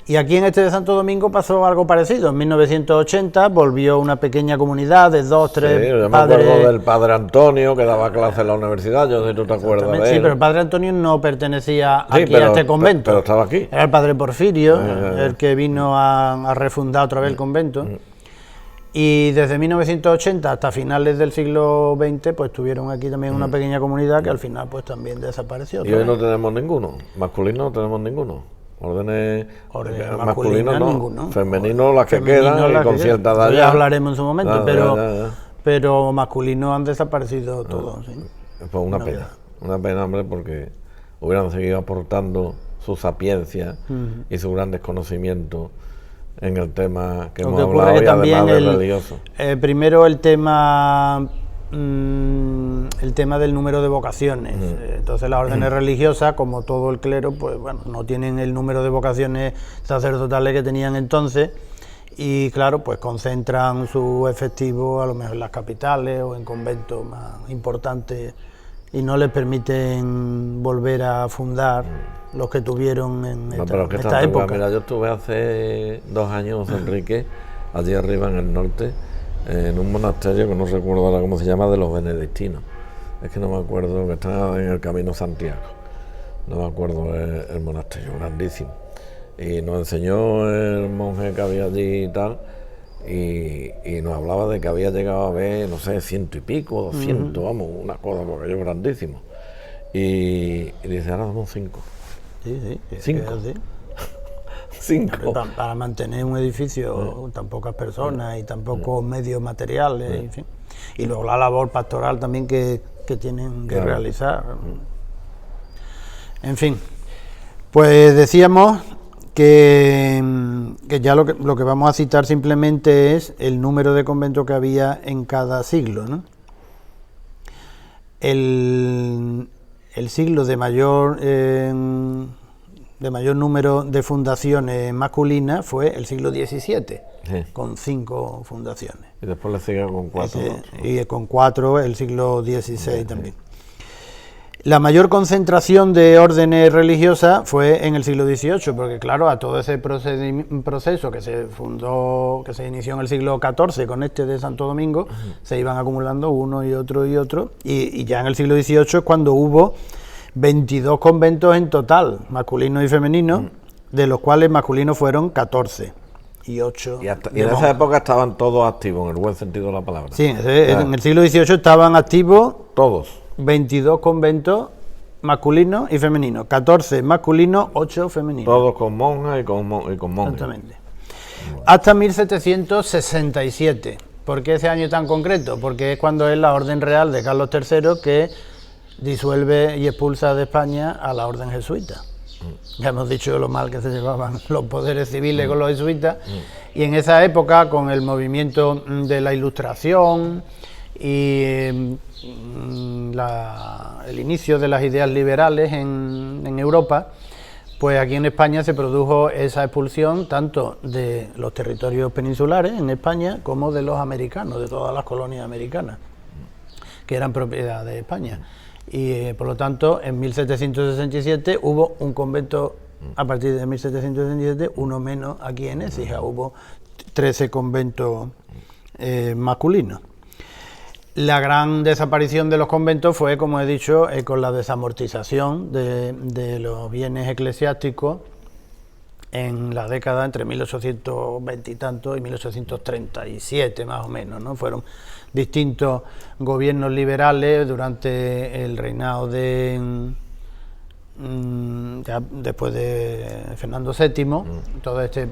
Y aquí en este de Santo Domingo pasó algo parecido. En 1980 volvió una pequeña comunidad de 2, 3 padres. Yo me acuerdo del padre Antonio, que daba clase en la universidad, yo no sé si tú te acuerdas de él. Sí, pero el padre Antonio no pertenecía aquí a este convento. Pero estaba aquí. Era el padre Porfirio, el que vino a refundar otra vez el convento. Y desde 1980 hasta finales del siglo XX, pues tuvieron aquí también una pequeña comunidad que al final pues también desapareció. Y hoy no tenemos ninguno, masculino no tenemos ninguno. Órdenes masculinos no, ninguno. Femeninos las que quedan y con cierta edad. Ya hablaremos en su momento, pero masculinos han desaparecido todos. ¿Sí? Pues una pena, hombre, porque hubieran seguido aportando su sapiencia y su gran desconocimiento en el tema que hemos hablado, y además del religioso. Primero el tema del número de vocaciones. Entonces las órdenes religiosas, como todo el clero, pues bueno, no tienen el número de vocaciones sacerdotales que tenían entonces, y claro, pues concentran su efectivo a lo mejor en las capitales o en conventos más importantes, y no les permiten volver a fundar los que tuvieron en esta época. Mira, yo estuve hace 2 años, Enrique, allí arriba en el norte, en un monasterio que no recuerdo ahora cómo se llama, de los benedictinos. Es que no me acuerdo, que está en el Camino Santiago. No me acuerdo el monasterio, grandísimo. Y nos enseñó el monje que había allí y tal, y nos hablaba de que había llegado a ver, no sé, 100 y pico, 200, vamos, una cosa, porque yo grandísimo. Y dice, ahora somos 5. Sí, 5. 5. Para mantener un edificio tan pocas personas y tan pocos medios materiales, en fin. Y luego la labor pastoral también que tienen que realizar. En fin, pues decíamos que ya lo que vamos a citar simplemente es el número de conventos que había en cada siglo, ¿no? El siglo de mayor número de fundaciones masculinas fue el siglo XVII, con 5 fundaciones. Y después le sigue con 4. Y con 4 el siglo XVI también. La mayor concentración de órdenes religiosas fue en el siglo XVIII, porque claro, a todo ese proceso que se inició en el siglo XIV con este de Santo Domingo, se iban acumulando uno y otro, y ya en el siglo XVIII es cuando hubo 22 conventos en total, masculinos y femeninos, de los cuales masculinos fueron 14 y 8. Y en esa época estaban todos activos, en el buen sentido de la palabra. Sí, en el siglo XVIII estaban activos todos. 22 conventos masculinos y femeninos, 14 masculinos, 8 femeninos. Todos con monjas y con monjes. Exactamente. Hasta 1767. ¿Por qué ese año tan concreto? Porque es cuando es la Orden Real de Carlos III que disuelve y expulsa de España a la Orden Jesuita. Ya hemos dicho lo mal que se llevaban los poderes civiles con los jesuitas, y en esa época, con el movimiento de la Ilustración y el inicio de las ideas liberales en Europa, pues aquí en España se produjo esa expulsión tanto de los territorios peninsulares en España como de los americanos, de todas las colonias americanas, que eran propiedad de España. Y por lo tanto, en 1767 hubo un convento, a partir de 1767, uno menos aquí en Écija, hubo 13 conventos masculinos. La gran desaparición de los conventos fue, como he dicho, con la desamortización de los bienes eclesiásticos en la década entre 1820 y tanto y 1837 más o menos, ¿no? Fueron distintos gobiernos liberales durante el reinado de ya después de Fernando VII, todo este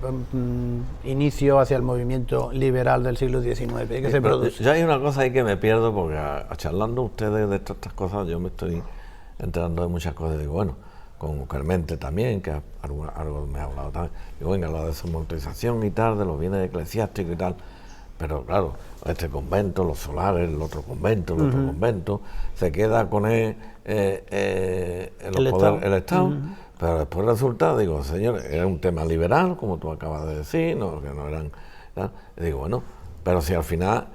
inicio hacia el movimiento liberal del siglo XIX que se produce. Yo hay una cosa ahí que me pierdo, porque charlando ustedes de estas cosas, yo me estoy enterando de muchas cosas. Digo, bueno, con Carmente también, que algo me ha hablado también. Digo, venga, la desamortización y tal, de los bienes eclesiásticos y tal. Pero claro, este convento, los solares, el otro convento, se queda con el Estado, pero después resulta, digo, señor, era un tema liberal, como tú acabas de decir, no, que no eran, ¿no? Y digo, bueno, pero si al final,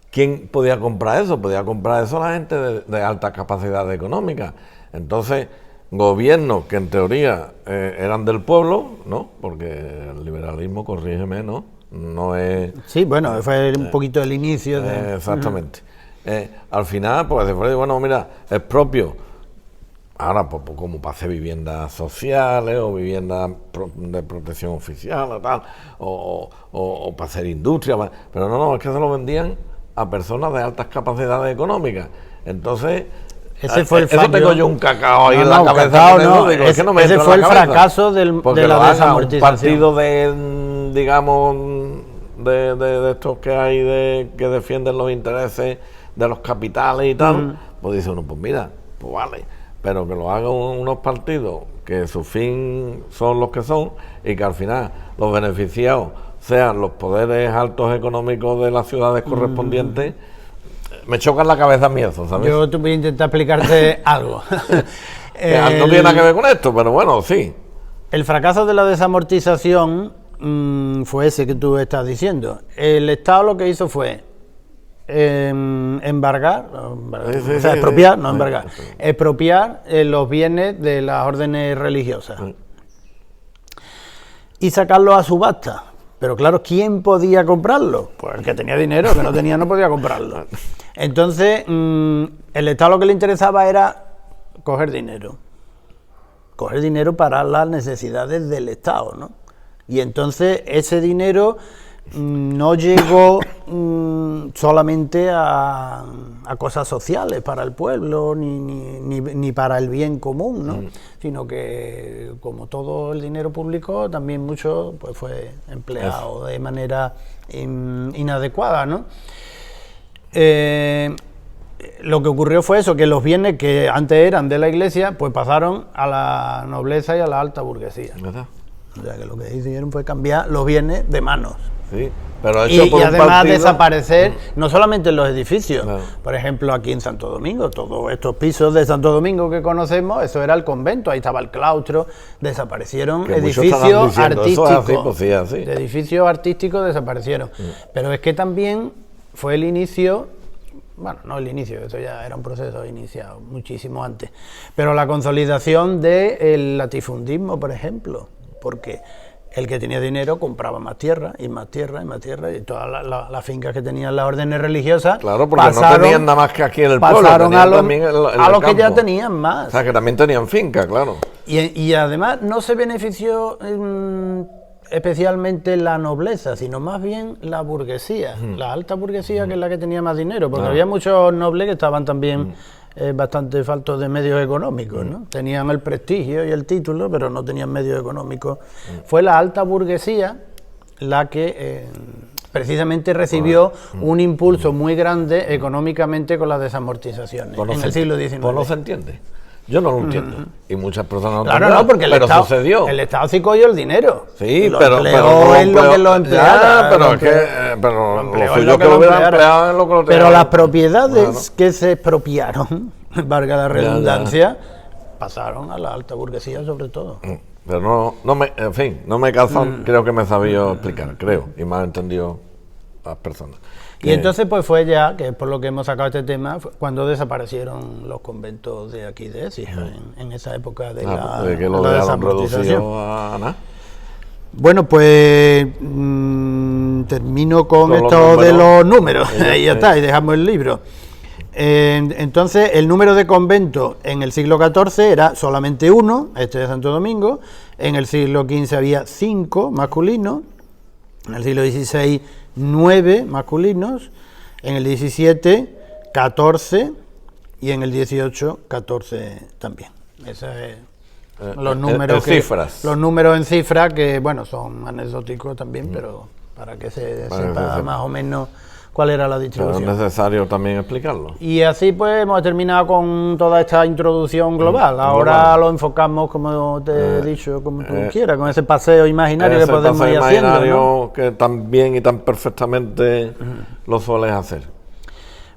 ¿quién podía comprar eso? Podía comprar eso la gente de alta capacidad económica. Entonces, gobiernos que en teoría eran del pueblo, ¿no? Porque el liberalismo, corrígeme, no es... Sí, bueno, fue un poquito el inicio de... Exactamente. Al final, pues después, bueno, mira, es propio, ahora pues, como para hacer viviendas sociales o viviendas de protección oficial o tal, o para hacer industria, pero no, es que se lo vendían a personas de altas capacidades económicas. Entonces... Ese fue el eso fallo. tengo yo un cacao ahí en la cabeza. Cacao, digo, es que no me ese fue el fracaso de la desamortización. Un partido de, digamos, de estos que hay que defienden los intereses de los capitales y tal, pues dice uno, pues mira, pues vale, pero que lo hagan unos partidos que su fin son los que son y que al final los beneficiados sean los poderes altos económicos de las ciudades correspondientes. Me choca en la cabeza a mí eso, ¿sabes? Yo te voy a intentar explicarte algo. No tiene nada que ver con esto, pero bueno, sí. El fracaso de la desamortización fue ese que tú estás diciendo. El Estado lo que hizo fue embargar, expropiar, expropiar los bienes de las órdenes religiosas y sacarlos a subasta. Pero claro, ¿quién podía comprarlo? Pues el que tenía dinero, que no tenía no podía comprarlo. Entonces, el Estado lo que le interesaba era coger dinero para las necesidades del Estado, ¿no? Y entonces ese dinero no llegó solamente a cosas sociales para el pueblo ni para el bien común, ¿no? Sino que, como todo el dinero público, también mucho pues fue empleado de manera inadecuada, ¿no? Lo que ocurrió fue eso, que los bienes que antes eran de la Iglesia pues pasaron a la nobleza y a la alta burguesía. ¿Verdad? O sea, que lo que hicieron fue cambiar los bienes de manos. Sí, pero hecho y por además un partido, desaparecer, no solamente en los edificios, no. Por ejemplo aquí en Santo Domingo, todos estos pisos de Santo Domingo que conocemos, eso era el convento, ahí estaba el claustro, desaparecieron edificios artísticos, edificios artísticos desaparecieron, pero es que también fue el inicio, bueno, no el inicio, eso ya era un proceso iniciado muchísimo antes, pero la consolidación del latifundismo, por ejemplo, porque El que tenía dinero compraba más tierra y más tierra y más tierra, y todas las fincas que tenían las órdenes religiosas. Claro, porque no tenían nada más que aquí en el pueblo, pasaron tenían a los, también en a el los que ya campo. tenían más. O sea, que también tenían finca, claro. Y además no se benefició especialmente la nobleza, sino más bien la burguesía, la alta burguesía, que es la que tenía más dinero, porque había muchos nobles que estaban también bastante faltos de medios económicos, ¿no? Tenían el prestigio y el título, pero no tenían medios económicos. Fue la alta burguesía la que precisamente recibió un impulso muy grande económicamente con las desamortizaciones en el siglo XIX. Pues no se entiende. Yo no lo entiendo. Y muchas personas no Claro, entienden. no, porque pero sucedió. el Estado sí cogió el dinero. Sí, lo pero empleó en lo que lo empleara. Ya, pero es que pero lo empleó lo en suyo lo que lo hubiera empleara. empleado en lo que lo Pero tenía. las propiedades Claro. que se expropiaron, valga la Ya. redundancia, pasaron a la alta burguesía sobre todo. Pero no me, en fin, no me calzan, creo que me sabía explicar, creo, y me han entendido las personas. Y entonces pues fue ya, que es por lo que hemos sacado este tema, cuando desaparecieron los conventos de aquí de Écija, en esa época de de que la lo dejaron desamortización. reducido a nada. Bueno, pues termino con Con los esto de números. los números, y ya está, y dejamos el libro. Entonces, el número de conventos en el siglo XIV era solamente uno, este de Santo Domingo. En el siglo XV había 5 masculinos, en el siglo XVI 9 masculinos, en el XVII 14 y en el XVIII 14 también. Esos son los números cifras. los números en cifras que, bueno, son anecdóticos también, pero para que se sepa más o menos cuál era la Pero es distribución. necesario también explicarlo. Y así pues hemos terminado con toda esta introducción global. Ahora lo enfocamos, como te he dicho, como tú quieras, con ese paseo imaginario que Ese podemos paseo ir haciendo, ¿no? imaginario que tan bien y tan perfectamente lo sueles hacer.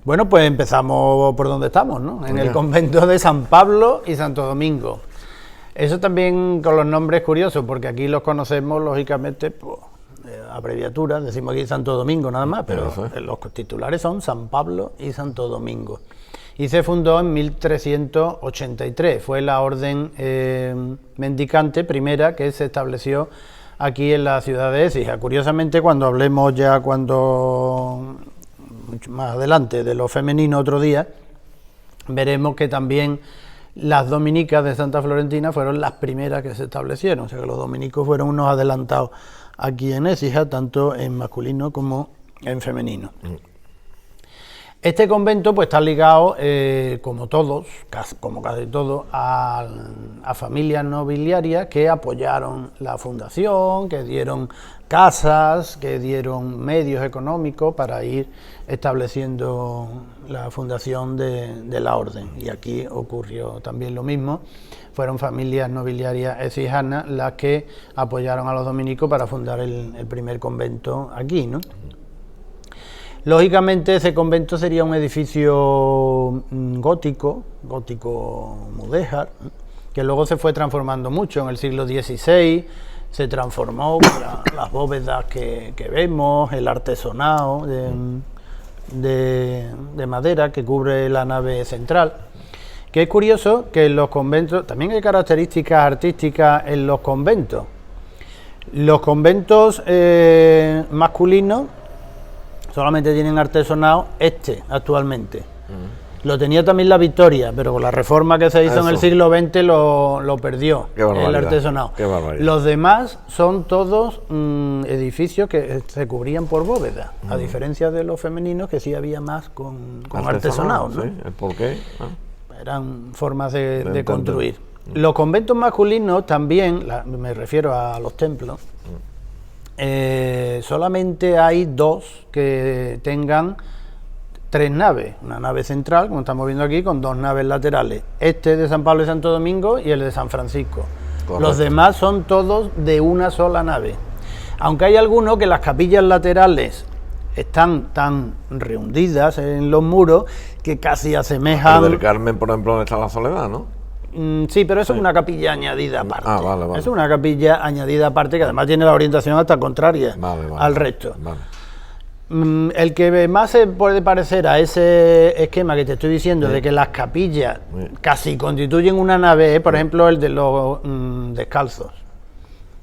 Bueno, pues empezamos por donde estamos, ¿no? En el Venga. convento de San Pablo y Santo Domingo. Eso también con los nombres curiosos, porque aquí los conocemos, lógicamente, pues, abreviaturas, decimos aquí Santo Domingo nada más, pero Eso es. los titulares son San Pablo y Santo Domingo. Y se fundó en 1383, fue la orden mendicante primera que se estableció aquí en la ciudad de Écija. Curiosamente, cuando hablemos ya, mucho más adelante, de lo femenino otro día, veremos que también las dominicas de Santa Florentina fueron las primeras que se establecieron, o sea que los dominicos fueron unos adelantados aquí en Écija, tanto en masculino como en femenino. Este convento pues está ligado, como todos, como casi todos, a familias nobiliarias que apoyaron la fundación, que dieron casas, que dieron medios económicos para ir estableciendo la fundación de la orden. Y aquí ocurrió también lo mismo. Fueron familias nobiliarias écijanas las que apoyaron a los dominicos para fundar el primer convento aquí, ¿no? Lógicamente ese convento sería un edificio gótico mudéjar, que luego se fue transformando mucho. En el siglo XVI se transformó las bóvedas que vemos, el artesonado de madera que cubre la nave central. Que es curioso que en los conventos, también hay características artísticas en los conventos. Los conventos masculinos solamente tienen artesonado actualmente. Lo tenía también la Victoria, pero con la reforma que se hizo en el siglo XX lo perdió, Qué barbaridad, el artesonado. qué barbaridad. Los demás son todos edificios que se cubrían por bóveda, a diferencia de los femeninos, que sí había más con artesonado, ¿no? Sí, ¿por qué? Eran formas de entender. construir. Los conventos masculinos también, me refiero a los templos, solamente hay 2 que tengan 3 naves, una nave central, como estamos viendo aquí, con 2 naves laterales, este de San Pablo y Santo Domingo y el de San Francisco. Correcto. Los demás son todos de una sola nave, aunque hay algunos que las capillas laterales están tan rehundidas en los muros que casi asemejan... El del Carmen, por ejemplo, donde está la Soledad, ¿no? Sí, pero eso es una capilla añadida aparte. Ah, vale, vale. Es una capilla añadida aparte que además tiene la orientación hasta contraria al resto. Vale. El que más se puede parecer a ese esquema que te estoy diciendo, de que las capillas casi constituyen una nave, es, por ejemplo, el de los descalzos.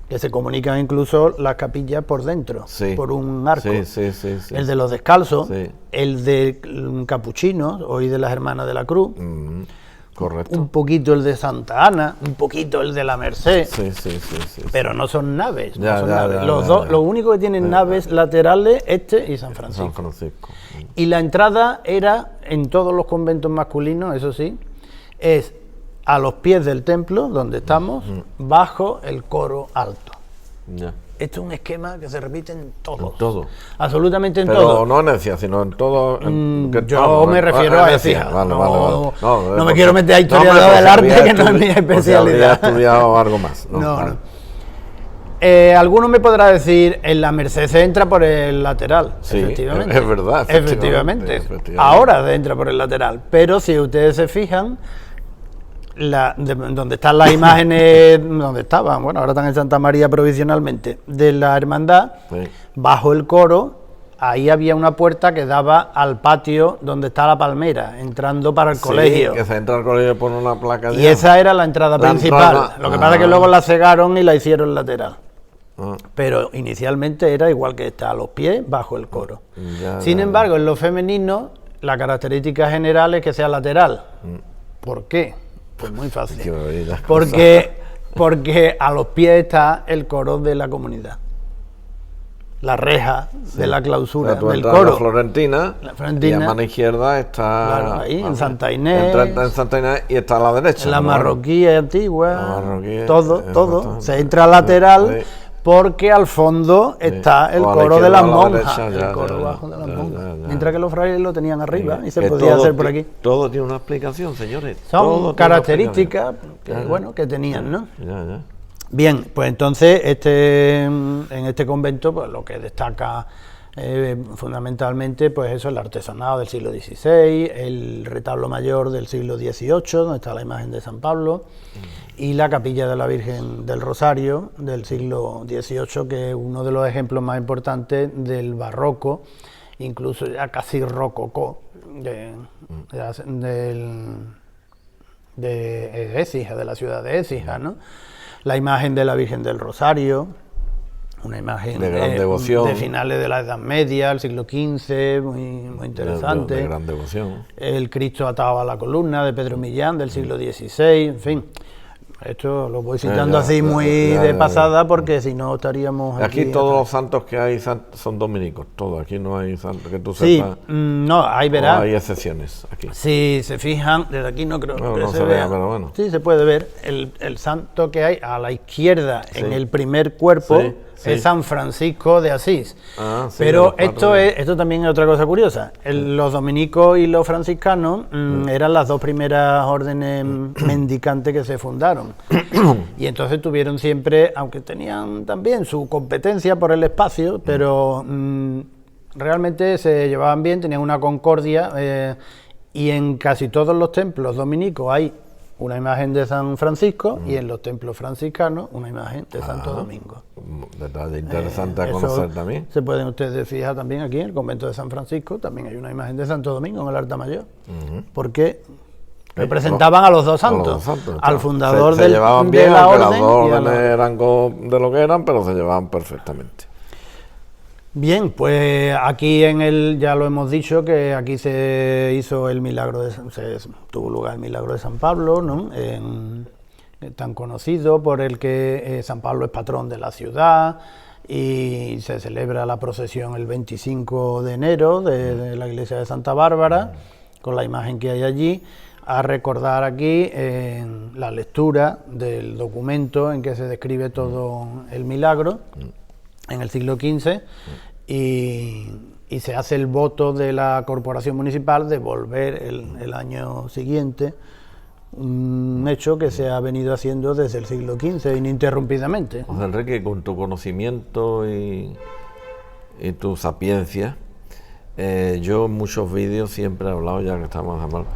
que se comunican incluso las capillas por dentro, Sí. por un arco. Sí. El de los descalzos, Sí. el de capuchinos, hoy de las Hermanas de la Cruz, Correcto. un poquito el de Santa Ana, un poquito el de la Merced, Sí. pero no son naves. no Ya, son ya, naves. ya, Los ya, dos, ya. lo único que tienen naves laterales, este y San Francisco. San Francisco. Y la entrada era, en todos los conventos masculinos, eso sí, es a los pies del templo, donde estamos, bajo el coro alto. Ya. Esto es un esquema que se repite en todos. En todo. Absolutamente en Pero todo. no en Ecija, sino en todo. Yo me refiero a Écija. Vale, No, vale. no me quiero meter a historia hombre, del arte, habría que no es mi especialidad. Habría estudiado algo más. No. Vale. Alguno me podrá decir, en la Merced se entra por el lateral. Sí, efectivamente. es verdad, efectivamente. Ahora se entra por el lateral. Pero si ustedes se fijan, donde están las imágenes, donde estaban, bueno, ahora están en Santa María provisionalmente, de la hermandad, Sí. bajo el coro, ahí había una puerta que daba al patio donde está la palmera, entrando para el Sí, colegio. que se entra al colegio por una placa. Y esa era la entrada La principal. entrada. Lo que pasa es que luego la cegaron y la hicieron lateral. Ah, Pero inicialmente era igual que está, a los pies, bajo el coro. ya, Sin ya, embargo, en lo femenino, la característica general es que sea lateral. ¿Por qué? Pues muy fácil. Qué barbaridad. Porque a los pies está el coro de la comunidad. La reja de la clausura O sea, tú del entras a coro. La Florentina, La Florentina. y a mano izquierda está. Claro, ahí, en vale. Santa Inés. Entra en Santa Inés y está a la derecha. La ¿no? marroquí antigua, La marroquí, todo. exacto. Se entra lateral Sí. porque al fondo está el O a la coro de izquierda las o a la monjas. derecha, ya, El coro ya, bajo de las ya, monjas. ya. Mientras que los frailes lo tenían arriba y se Que podía todo hacer por aquí. Todo tiene una explicación, señores. Son Todo tiene una características que, Ya, ya. bueno, que tenían, ¿no? explicación. Ya. Bien, pues entonces en este convento pues lo que destaca fundamentalmente pues eso, el artesanado del siglo XVI, el retablo mayor del siglo XVIII, donde está la imagen de San Pablo, y la capilla de la Virgen del Rosario del siglo XVIII, que es uno de los ejemplos más importantes del barroco, incluso ya casi rococó, de Écija, de la ciudad de Écija, ¿no? La imagen de la Virgen del Rosario, una imagen De gran devoción. de finales de la Edad Media, el siglo XV, muy interesante. De gran devoción. El Cristo atado a la columna de Pedro Millán del siglo XVI, en fin. Esto lo voy citando Ya, así ya, muy ya, de ya. pasada porque si no estaríamos Aquí aquí. todos los santos que hay son dominicos, todos. Aquí no hay santos que tú Sí, sepas. no, ahí o verás. hay excepciones aquí. Si se fijan, desde aquí no creo No, que no se se vea. vea, pero bueno. Sí, se puede ver. El santo que hay a la izquierda, Sí. en el primer cuerpo, Sí, sí. es San Francisco de Asís. Ah, sí, Pero los cuatro esto de- esto también es otra cosa curiosa. Los dominicos y los franciscanos eran las dos primeras órdenes mendicantes que se fundaron. Y entonces tuvieron siempre, aunque tenían también su competencia por el espacio, pero realmente se llevaban bien, tenían una concordia, y en casi todos los templos dominicos hay una imagen de San Francisco y en los templos franciscanos una imagen de Santo Domingo. Detalle interesante a Eso conocer también. se pueden ustedes fijar también aquí en el convento de San Francisco, también hay una imagen de Santo Domingo en el altar mayor, porque representaban a los dos A los santos, dos santos, al claro. fundador se llevaban de bien, la aunque orden. las dos y a la- órdenes eran de lo que eran, pero se llevaban perfectamente. Bien, pues aquí ya lo hemos dicho, que aquí se hizo el milagro, tuvo lugar el milagro de San Pablo, ¿no? Tan conocido por el que San Pablo es patrón de la ciudad, y se celebra la procesión el 25 de enero de la iglesia de Santa Bárbara, con la imagen que hay allí, a recordar aquí la lectura del documento en que se describe todo el milagro, en el siglo XV, y se hace el voto de la corporación municipal de volver el año siguiente, un hecho que se ha venido haciendo desde el siglo XV ininterrumpidamente. José Enrique, con tu conocimiento y tu sapiencia, yo en muchos vídeos siempre he hablado, ya que estamos hablando,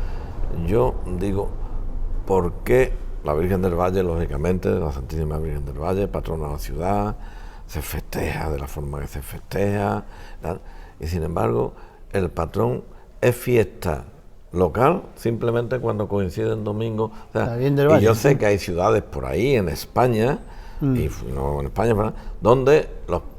yo digo, ¿por qué la Virgen del Valle, lógicamente, la Santísima Virgen del Valle, patrona de la ciudad, se festeja de la forma que se festeja, ¿verdad? Y sin embargo el patrón es fiesta local simplemente cuando coincide en domingo? O sea, La Virgen del y Valle, yo sí. sé que hay ciudades por ahí en España y no en España, ¿verdad? Donde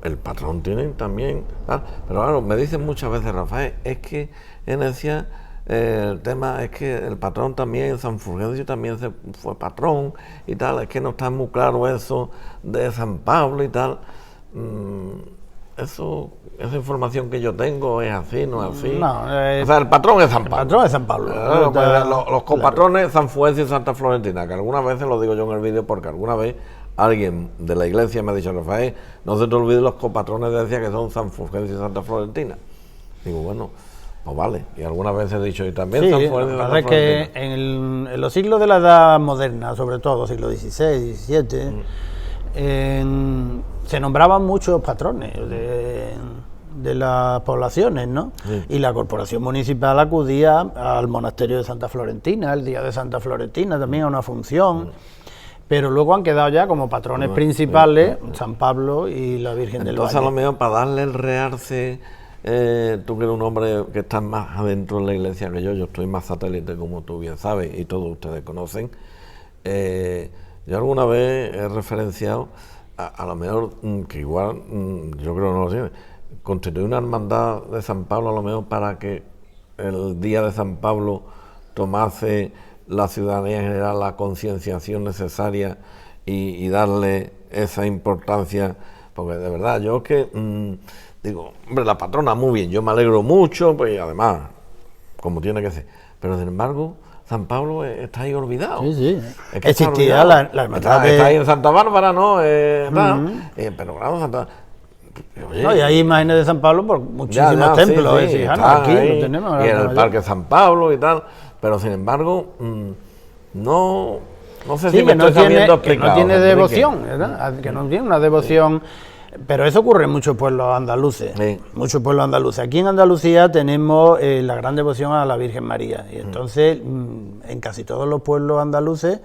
el patrón tiene también, ¿verdad? Pero claro, me dicen muchas veces, Rafael, es que en Ecija el tema es que el patrón también, San Fulgencio también fue patrón y tal, es que no está muy claro eso de San Pablo y tal. Esa información que yo tengo es así, no es así. No, o sea, el patrón es San Pablo. El patrón es San Pablo. Pues, los copatrones, San Fulgencio y Santa Florentina, que algunas veces lo digo yo en el vídeo porque alguna vez alguien de la iglesia me ha dicho, Rafael, no se te olvide los copatrones de Ecija que son San Fulgencio y Santa Florentina. Digo, bueno, pues vale, y algunas veces he dicho, y también Sí, San Fulgencio y Santa es que Florentina. en los siglos de la Edad Moderna, sobre todo siglo XVI, XVII, se nombraban muchos patrones de las poblaciones, ¿no? Sí. Y la corporación municipal acudía al monasterio de Santa Florentina, el día de Santa Florentina, también a una función. Pero luego han quedado ya como patrones principales San Pablo y la Virgen del Entonces, Valle. a lo mejor para darle el realce, tú que eres un hombre que estás más adentro en la iglesia que yo estoy más satélite, como tú bien sabes, y todos ustedes conocen. Yo alguna vez he referenciado, a lo mejor, que igual, yo creo que no lo tiene, constituir una hermandad de San Pablo, a lo mejor para que el día de San Pablo tomase la ciudadanía en general la concienciación necesaria y darle esa importancia, porque de verdad yo es que digo, hombre, la patrona muy bien, yo me alegro mucho, pues además, como tiene que ser, pero sin embargo San Pablo está ahí olvidado. Sí, sí. Es que está Existía olvidado. la hermandad de... Está ahí en Santa Bárbara, ¿no? Pero claro, Santa... Oye, No, y hay imágenes de San Pablo por muchísimos templos, sí, exijanos, están aquí ahí, lo tenemos. y en el Parque San Pablo y tal, pero sin embargo, no sé Sí, si me que no estoy sabiendo tiene, que explicar. no tiene Enrique. devoción, ¿verdad? Que no tiene una devoción. Pero eso ocurre en muchos pueblos andaluces. Sí. Muchos pueblos andaluces. Aquí en Andalucía tenemos la gran devoción a la Virgen María. Y entonces, en casi todos los pueblos andaluces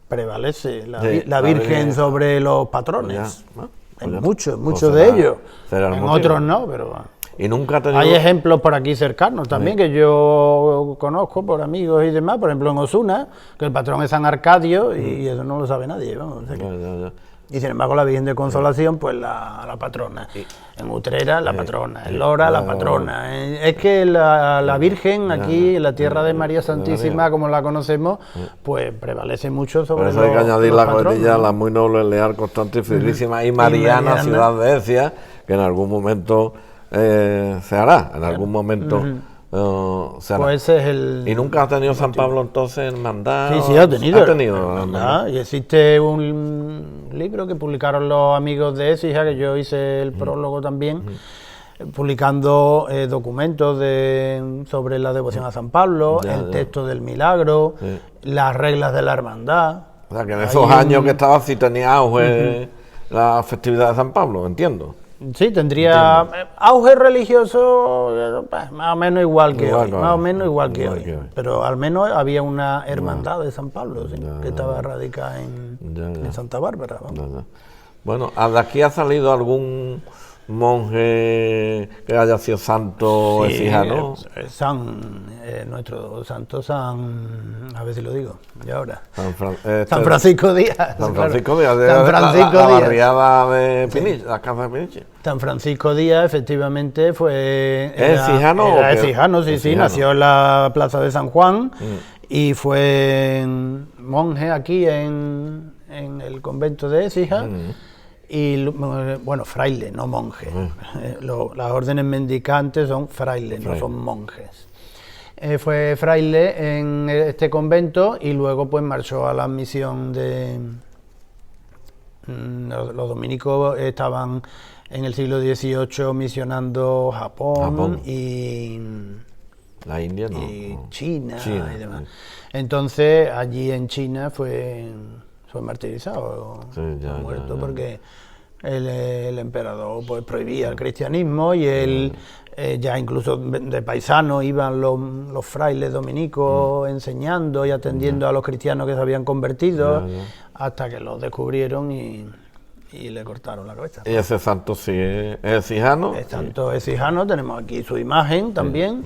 prevalece la Virgen sobre los patrones. Ya, ¿no? En Ya. muchos Pues de será- ellos. será el En motivo. otros no, pero... Y nunca ha tenido... Hay ejemplos por aquí cercanos también que yo conozco por amigos y demás, por ejemplo en Osuna, que el patrón es San Arcadio y eso no lo sabe nadie, vamos. O sea que- Ya. Y sin embargo la Virgen de Consolación, pues la patrona. En Utrera, la patrona. En Lora, la patrona. Es que la Virgen aquí, en la tierra de María Santísima, como la conocemos, pues prevalece mucho Por sobre eso hay que añadir los la patronos. coletilla, la muy noble, leal, constante y fidelísima y Mariana, ciudad de Ecija, que en algún momento se hará, en algún momento se hará. Pues ese es el... ¿Y nunca ha tenido San Pablo entonces hermandad? Sí, ha tenido. Ha tenido hermandad. Y existe un libro que publicaron los amigos de Écija, que yo hice el prólogo también, publicando documentos sobre la devoción a San Pablo, el texto del milagro, las reglas de la hermandad. O sea, que en esos años que estaba sí tenía auge la festividad de San Pablo, entiendo. Sí, tendría auge religioso más o menos igual que hoy, más o menos igual que hoy. Pero al menos había una hermandad de San Pablo, sí, que estaba radicada en Santa Bárbara. Vamos. Bueno, ¿de aquí ha salido algún monje que haya sido santo ecijano? Nuestro santo San, a ver si lo digo, y ahora. San Francisco Díaz. San claro. Francisco Díaz, San Francisco la Díaz. barriada de Piniche, la casa de Piniche. San Francisco Díaz, efectivamente, fue... ¿Es ecijano o Era qué? ecijano, sí, Ecijano. nació en la plaza de San Juan y fue monje aquí en el convento de Écija. Y bueno, fraile, no monje. Las órdenes mendicantes son frailes, no son monjes. Fue fraile en este convento y luego pues marchó a la misión de... Los dominicos estaban en el siglo XVIII misionando Japón. y la India no. y China y demás. Sí. Entonces allí en China fue martirizado, Sí, muerto, porque el emperador pues prohibía el cristianismo y él ya incluso de paisano iban los frailes dominicos enseñando y atendiendo a los cristianos que se habían convertido hasta que los descubrieron y le cortaron la cabeza. ¿Y ese santo sí es ecijano? Es santo ecijano, tenemos aquí su imagen también.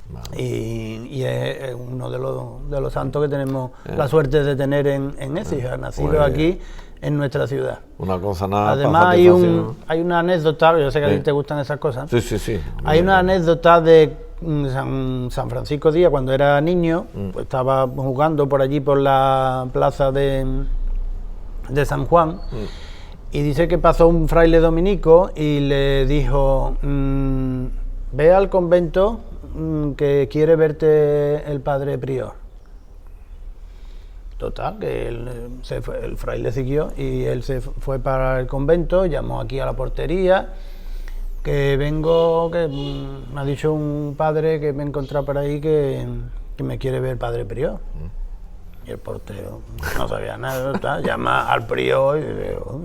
Vale. Y es uno de los santos que tenemos la suerte de tener en Écija, nacido Pues, aquí en nuestra ciudad. Una cosa nada. Además para satisfacción. hay una anécdota, yo sé que a Sí. ti te gustan esas cosas. Sí, sí, sí. Hay una anécdota de San Francisco Díaz, cuando era niño, pues estaba jugando por allí por la plaza de San Juan, y dice que pasó un fraile dominico y le dijo, ve al convento que quiere verte el padre prior. Total, que el fraile siguió y él se fue para el convento, llamó aquí a la portería, que vengo, que me ha dicho un padre que me he encontrado por ahí que me quiere ver el padre prior. Y el portero no sabía nada, tal, llama al prior y digo,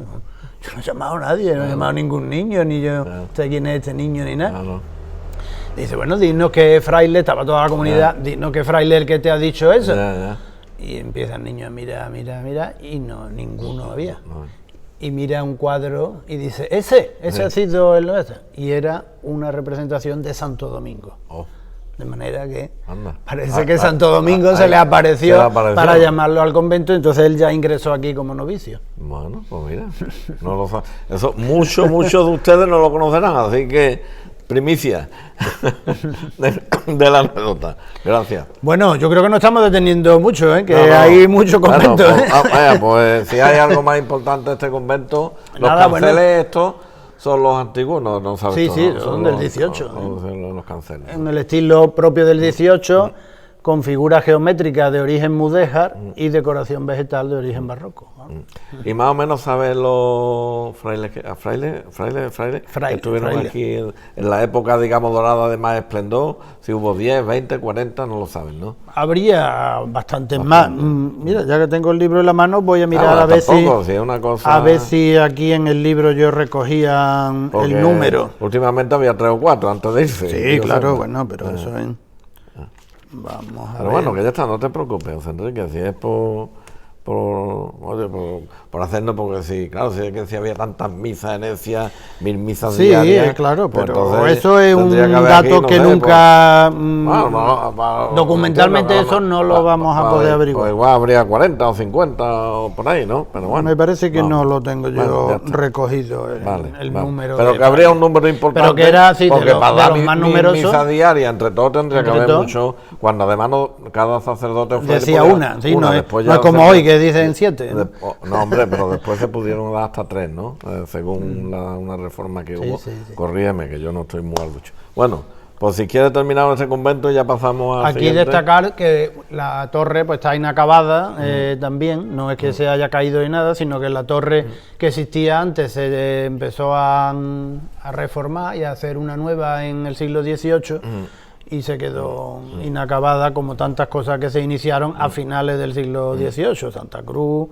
yo no he llamado a nadie, no he llamado a ningún niño, ni yo sé quién es este niño ni nada. Claro. Dice, bueno, dinos que fraile, estaba toda la comunidad, dinos que fraile es el que te ha dicho eso. Ya. Y empieza el niño a mirar, y no, ninguno había. No. Y mira un cuadro y dice, ese ha sido el nuestro. Y era una representación de Santo Domingo. Oh, De manera que anda. parece que Santo Domingo se le apareció para llamarlo al convento, entonces él ya ingresó aquí como novicio. Bueno, pues mira, no lo sabe. Eso muchos de ustedes no lo conocerán, así que primicia de la anécdota. Gracias. Bueno, yo creo que no estamos deteniendo mucho, que No. hay mucho convento. Bueno, pues si hay algo más importante de este convento, los Nada, canceles estos son los antiguos, no sabes. Sí, todo, sí, ¿no? son del 18. Los canceles. En el estilo propio del 18, con figuras geométricas de origen mudéjar y decoración vegetal de origen barroco. Y más o menos sabes los frailes que estuvieron aquí en la época, digamos, dorada de más esplendor, si hubo 10, 20, 40, no lo saben, ¿no? Habría bastantes más. Mira, ya que tengo el libro en la mano, voy a mirar Claro, a ver tampoco, si es una cosa... a ver si aquí en el libro yo recogía Porque el número. Últimamente había 3 o 4 antes de irse. Sí, Yo claro, sé. bueno, pero eso es... Vamos a Pero ver. bueno, que ya está, no te preocupes, José Enrique, si es por hacernos, porque sí, claro, si es que si había tantas misas en Ecija, 1000 misas Sí, diarias, claro, pues pero entonces eso es un tendría que haber dato aquí, no que sé, nunca... documentalmente entiendo, eso no lo vamos a poder averiguar. Pues igual habría 40 o 50 o por ahí, ¿no? Pero bueno. Me parece que vamos. no lo tengo Bueno, yo ya está. recogido, Vale, el vale. número. Pero de que habría un número importante. Pero que era, sí, porque de para los dar más misa numerosos. diaria, entre todos tendría que Entre haber todos. mucho. Cuando además cada sacerdote fue Decía una, sí, no es después no ya es como se- hoy que dicen 7. ¿no? No, hombre, pero después se pudieron dar hasta 3, ¿no? Según una reforma que hubo. sí. Corrígeme, que yo no estoy muy al ducho. Bueno, pues si quieres terminar ese convento, ya pasamos a. Aquí destacar que la torre pues está inacabada también, no es que se haya caído ni nada, sino que la torre que existía antes se empezó a reformar y a hacer una nueva en el siglo XVIII y se quedó inacabada como tantas cosas que se iniciaron a finales del siglo XVIII, Santa Cruz,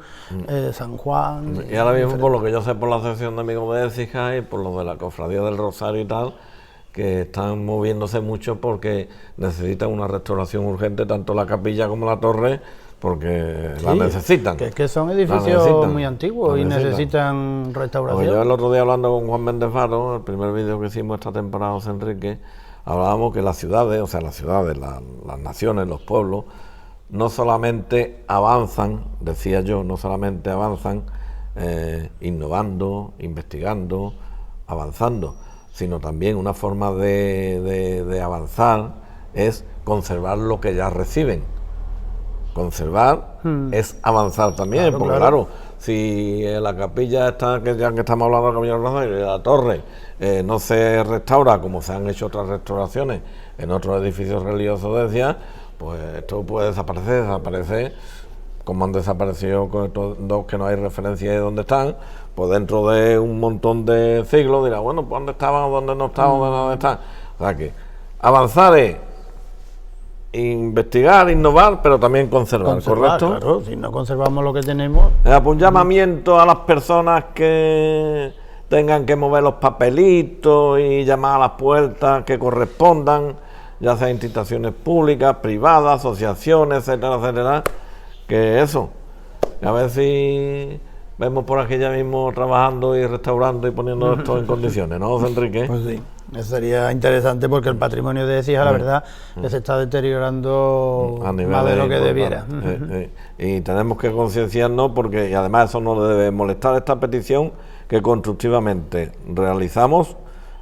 San Juan. Y ahora mismo, por lo que yo sé por la asociación de amigos de Écija y por los de la Cofradía del Rosario y tal, que están moviéndose mucho porque necesitan una restauración urgente, tanto la capilla como la torre, porque la necesitan. Que son edificios muy antiguos y necesitan restauración. Porque yo el otro día hablando con Juan Méndez Faro, el primer vídeo que hicimos esta temporada, José Enrique, hablábamos que las ciudades, las naciones, los pueblos, no solamente avanzan, decía yo, no solamente avanzan innovando, investigando, avanzando, sino también una forma de avanzar es conservar lo que ya reciben. Conservar es avanzar también, porque claro, si la capilla está, ya que estamos hablando de la capilla del Rosario, y la torre no se restaura como se han hecho otras restauraciones en otros edificios religiosos, decía, pues esto puede desaparecer, como han desaparecido con estos dos que no hay referencia de dónde están, pues dentro de un montón de siglos dirá, bueno, pues dónde estaban, dónde no estaban, dónde están. O sea que avanzar es investigar, innovar, pero también conservar, ¿correcto? Claro, si no conservamos lo que tenemos. Pues un llamamiento a las personas que tengan que mover los papelitos y llamar a las puertas que correspondan, ya sea instituciones públicas, privadas, asociaciones, etcétera, etcétera, que eso, a ver si vemos por aquí ya mismo trabajando y restaurando y poniendo esto en condiciones, ¿no, José Enrique? Pues sí. Eso sería interesante porque el patrimonio de Écija, la verdad, que se está deteriorando a más de lo que debiera. Y tenemos que concienciarnos porque, y además eso no debe molestar esta petición que constructivamente realizamos,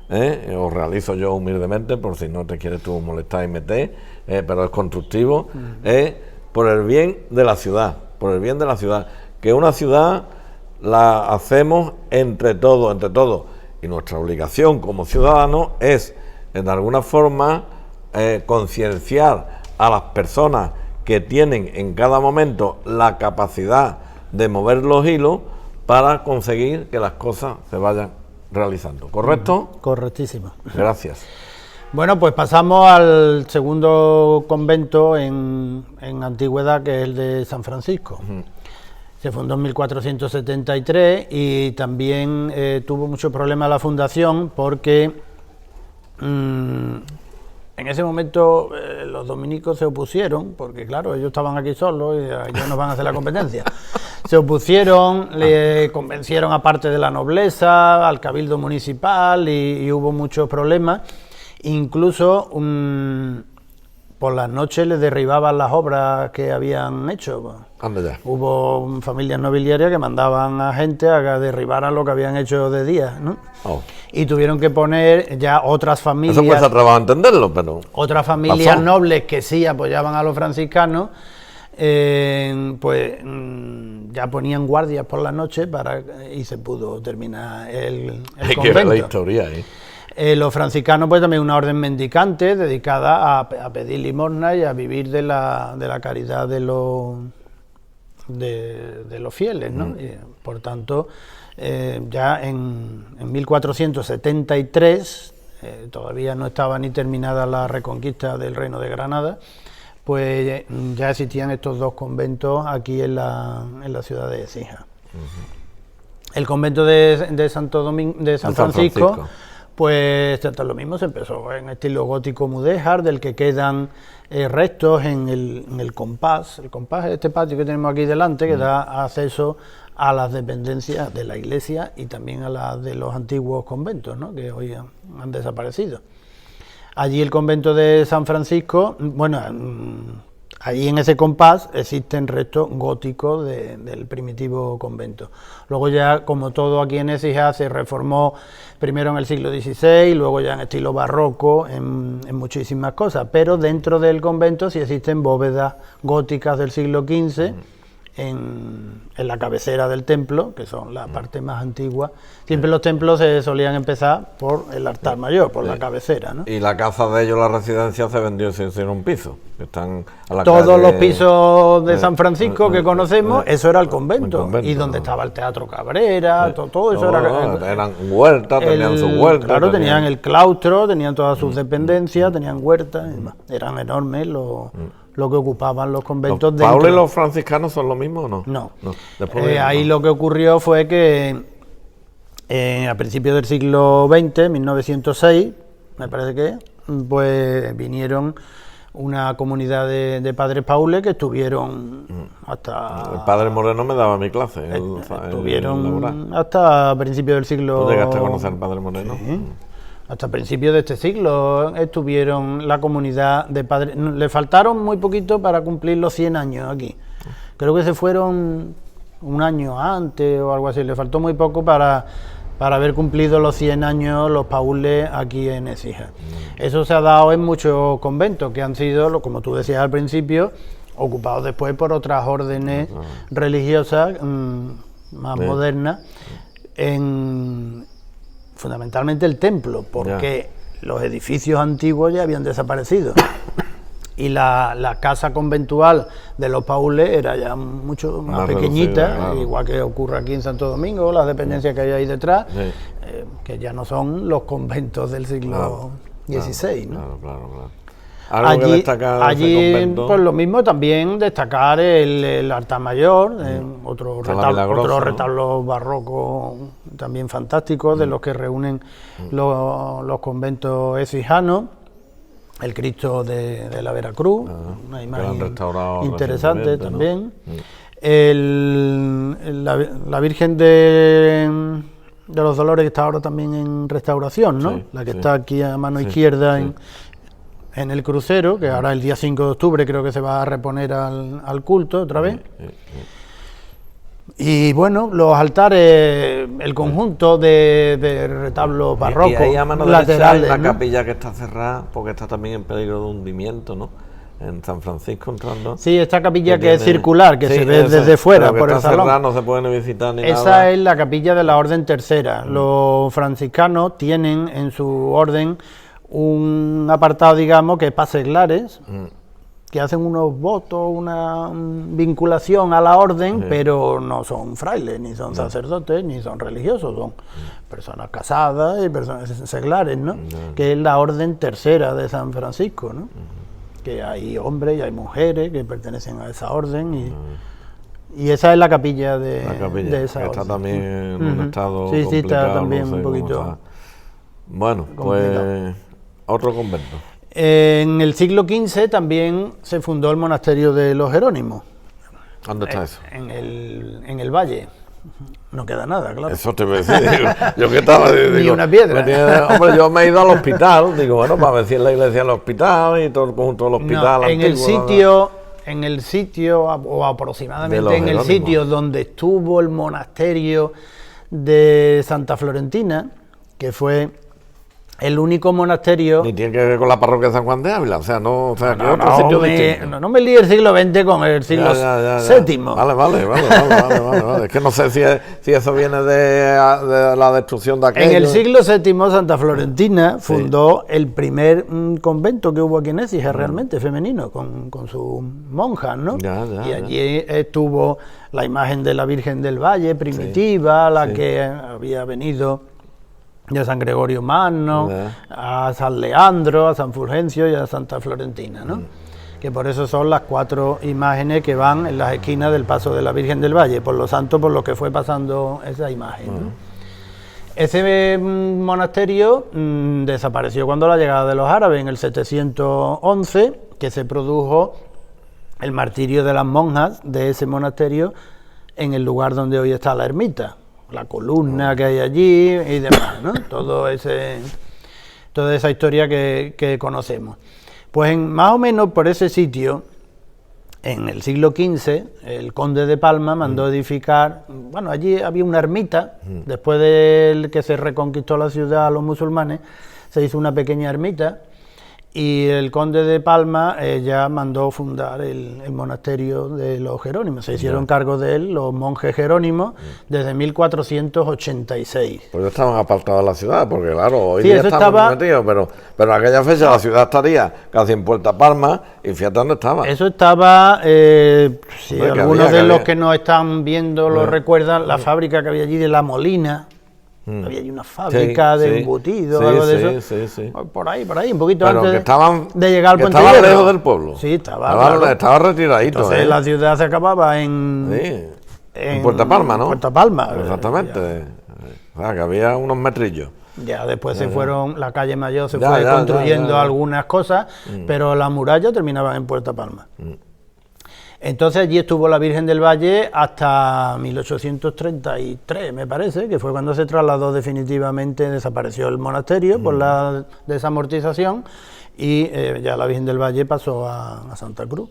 o realizo yo humildemente, por si no te quieres tú molestar y meter, pero es constructivo, por el bien de la ciudad, por el bien de la ciudad, que una ciudad la hacemos entre todos, y nuestra obligación como ciudadanos es, de alguna forma, concienciar a las personas que tienen en cada momento la capacidad de mover los hilos para conseguir que las cosas se vayan realizando. ¿Correcto? Correctísimo. Gracias. Bueno, pues pasamos al segundo convento en antigüedad, que es el de San Francisco. Se fundó en 1473 y también tuvo muchos problemas la fundación porque en ese momento los dominicos se opusieron, porque claro, ellos estaban aquí solos y ellos nos van a hacer la competencia. Se opusieron, le convencieron a parte de la nobleza, al cabildo municipal y hubo muchos problemas. Incluso por las noches les derribaban las obras que habían hecho. Anda ya. Hubo familias nobiliarias que mandaban a gente a que derribaran lo que habían hecho de día, ¿no? Oh. Y tuvieron que poner ya otras familias. Eso cuesta trabajo entenderlo, pero Otras familias pasó. nobles que sí apoyaban a los franciscanos, ya ponían guardias por la noche y se pudo terminar el hay convento. que ver la historia ahí. Los franciscanos, pues también una orden mendicante dedicada a pedir limosna y a vivir de la caridad de los fieles, ¿no? Y, por tanto, ya en 1473, todavía no estaba ni terminada la reconquista del Reino de Granada, pues ya existían estos dos conventos aquí en la ciudad de Écija. El convento de San Francisco, pues esto es lo mismo, se empezó en estilo gótico mudéjar, del que quedan restos en el compás. El compás es este patio que tenemos aquí delante, que da acceso a las dependencias de la iglesia y también a las de los antiguos conventos, ¿no? Que hoy han desaparecido. Allí el convento de San Francisco, bueno, allí en ese compás existen restos góticos del primitivo convento. Luego ya, como todo aquí en Écija, se reformó primero en el siglo XVI, luego ya en estilo barroco, en muchísimas cosas, pero dentro del convento sí existen bóvedas góticas del siglo XV, en la cabecera del templo, que son la parte más antigua. Siempre los templos se solían empezar por el altar mayor, por la cabecera, ¿no? Y la casa de ellos, la residencia, se vendió sin ser un piso. Que están a la Todos calle, los pisos de San Francisco que conocemos, eso era el convento. Y donde estaba el Teatro Cabrera, todo eso era... Eran huertas, tenían sus huertas. Claro, tenían el claustro, tenían todas sus dependencias, tenían huertas, y demás. Eran enormes lo que ocupaban los conventos. ¿Los Paules y los franciscanos son lo mismo o no? No. Después Ahí lo que ocurrió fue que a principios del siglo XX, 1906, me parece que, pues vinieron una comunidad de padres paules que estuvieron hasta... El padre Moreno me daba mi clase. Estuvieron hasta principios del siglo... ¿Tú llegaste a conocer al padre Moreno? Sí. Hasta principios de este siglo estuvieron la comunidad de padres. Le faltaron muy poquito para cumplir los 100 años aquí. Creo que se fueron un año antes o algo así. Le faltó muy poco para haber cumplido los 100 años los paules aquí en Écija. Eso se ha dado en muchos conventos que han sido, como tú decías al principio, ocupados después por otras órdenes religiosas más modernas, fundamentalmente el templo, porque los edificios antiguos ya habían desaparecido. Y la casa conventual de los paules era ya mucho más pequeñita, claro. Igual que ocurre aquí en Santo Domingo, las dependencias que hay ahí detrás, que ya no son los conventos del siglo XVI, ¿no? Claro. ¿Algo que destacar allí pues lo mismo, también destacar el altar mayor, otro retablo barroco también fantástico, de los que reúnen los conventos écijanos, el Cristo de la Veracruz, una imagen interesante también, la Virgen de los Dolores, que está ahora también en restauración, ¿no? Sí, La que sí. está aquí a mano Sí, izquierda sí. en el crucero, que ahora el día 5 de octubre creo que se va a reponer al culto otra vez. Y bueno, los altares, el conjunto de retablos barrocos, Y ahí a mano derecha hay laterales, la ¿no? capilla que está cerrada porque está también en peligro de hundimiento, ¿no? En San Francisco entrando. Sí, esta capilla que es tiene- circular, que Sí, se ve esa, desde fuera pero que por el está salón. cerrada, no se puede ni visitar ni Esa nada. es la capilla de la Orden Tercera. Los franciscanos tienen en su orden un apartado, digamos, que es para seglares, que hacen unos votos, una vinculación a la orden, pero no son frailes, ni son sacerdotes, ni son religiosos, son personas casadas y personas seglares, ¿no? Que es la Orden Tercera de San Francisco, ¿no? Que hay hombres y hay mujeres que pertenecen a esa orden y esa es la capilla de, La capilla, de esa que está orden. también en un estado Sí, sí, está complicado, también no sé un cómo poquito está. Bueno, complicado. pues otro convento. En el siglo XV también se fundó el monasterio de los Jerónimos, ¿Dónde está eso? en el valle. No queda nada, claro. Eso te voy a decir, digo, yo que estaba... Ni digo, una piedra. Hombre, yo me he ido al hospital, digo, bueno, para ver si es la iglesia del hospital y todo el conjunto del No, hospital en el antiguo, sitio, o De aproximadamente los en el Jerónimos. sitio donde estuvo el monasterio de Santa Florentina, que fue el único monasterio... Ni tiene que ver con la parroquia de San Juan de Ávila, o sea, no, o sea, que No, otro sitio me, distinto. no me líe el siglo XX con el siglo Ya. VII. Vale. Es que no sé si eso viene de la destrucción de aquello. En el siglo VII, Santa Florentina fundó el primer convento que hubo aquí en Écija, realmente femenino, con sus monjas, ¿no? Y allí estuvo la imagen de la Virgen del Valle, primitiva, la que había venido de San Gregorio Magno, a San Leandro, a San Fulgencio y a Santa Florentina, ¿no? Que por eso son las 4 imágenes que van en las esquinas del paso de la Virgen del Valle, por lo santo por lo que fue pasando esa imagen, ¿no? Ese monasterio desapareció cuando la llegada de los árabes en el 711, que se produjo el martirio de las monjas de ese monasterio en el lugar donde hoy está la ermita, la columna que hay allí y demás, ¿no? Toda esa historia que conocemos. Pues más o menos por ese sitio, en el siglo XV, el conde de Palma mandó edificar, bueno, allí había una ermita, después de que se reconquistó la ciudad a los musulmanes, se hizo una pequeña ermita, y el conde de Palma ya mandó fundar el monasterio de los Jerónimos. Se hicieron cargo de él los monjes jerónimos desde 1486. Pues ya estaban apartados de la ciudad, porque claro, hoy Sí, día eso estamos estaba- metidos, pero en aquella fecha la ciudad estaría casi en Puerta Palma y fíjate dónde estaba. Eso estaba, si Hombre, que algunos había, de que los había. que nos están viendo lo recuerdan, la fábrica que había allí de La Molina. Había allí una fábrica de embutidos, algo de eso. Sí. Por ahí, un poquito Pero antes que estaban, de llegar al que Puente estaban Hierro. lejos del pueblo. Sí, estaba retiradito. Entonces la ciudad se acababa en Puerta Palma, ¿no? Puerta Palma. Exactamente. O sea, que había unos metrillos. Ya después se fueron, la calle Mayor se Ya, fue ya, construyendo ya. algunas cosas, pero las murallas terminaban en Puerta Palma. Entonces allí estuvo la Virgen del Valle hasta 1833, me parece, que fue cuando se trasladó definitivamente, desapareció el monasterio por la desamortización y ya la Virgen del Valle pasó a Santa Cruz.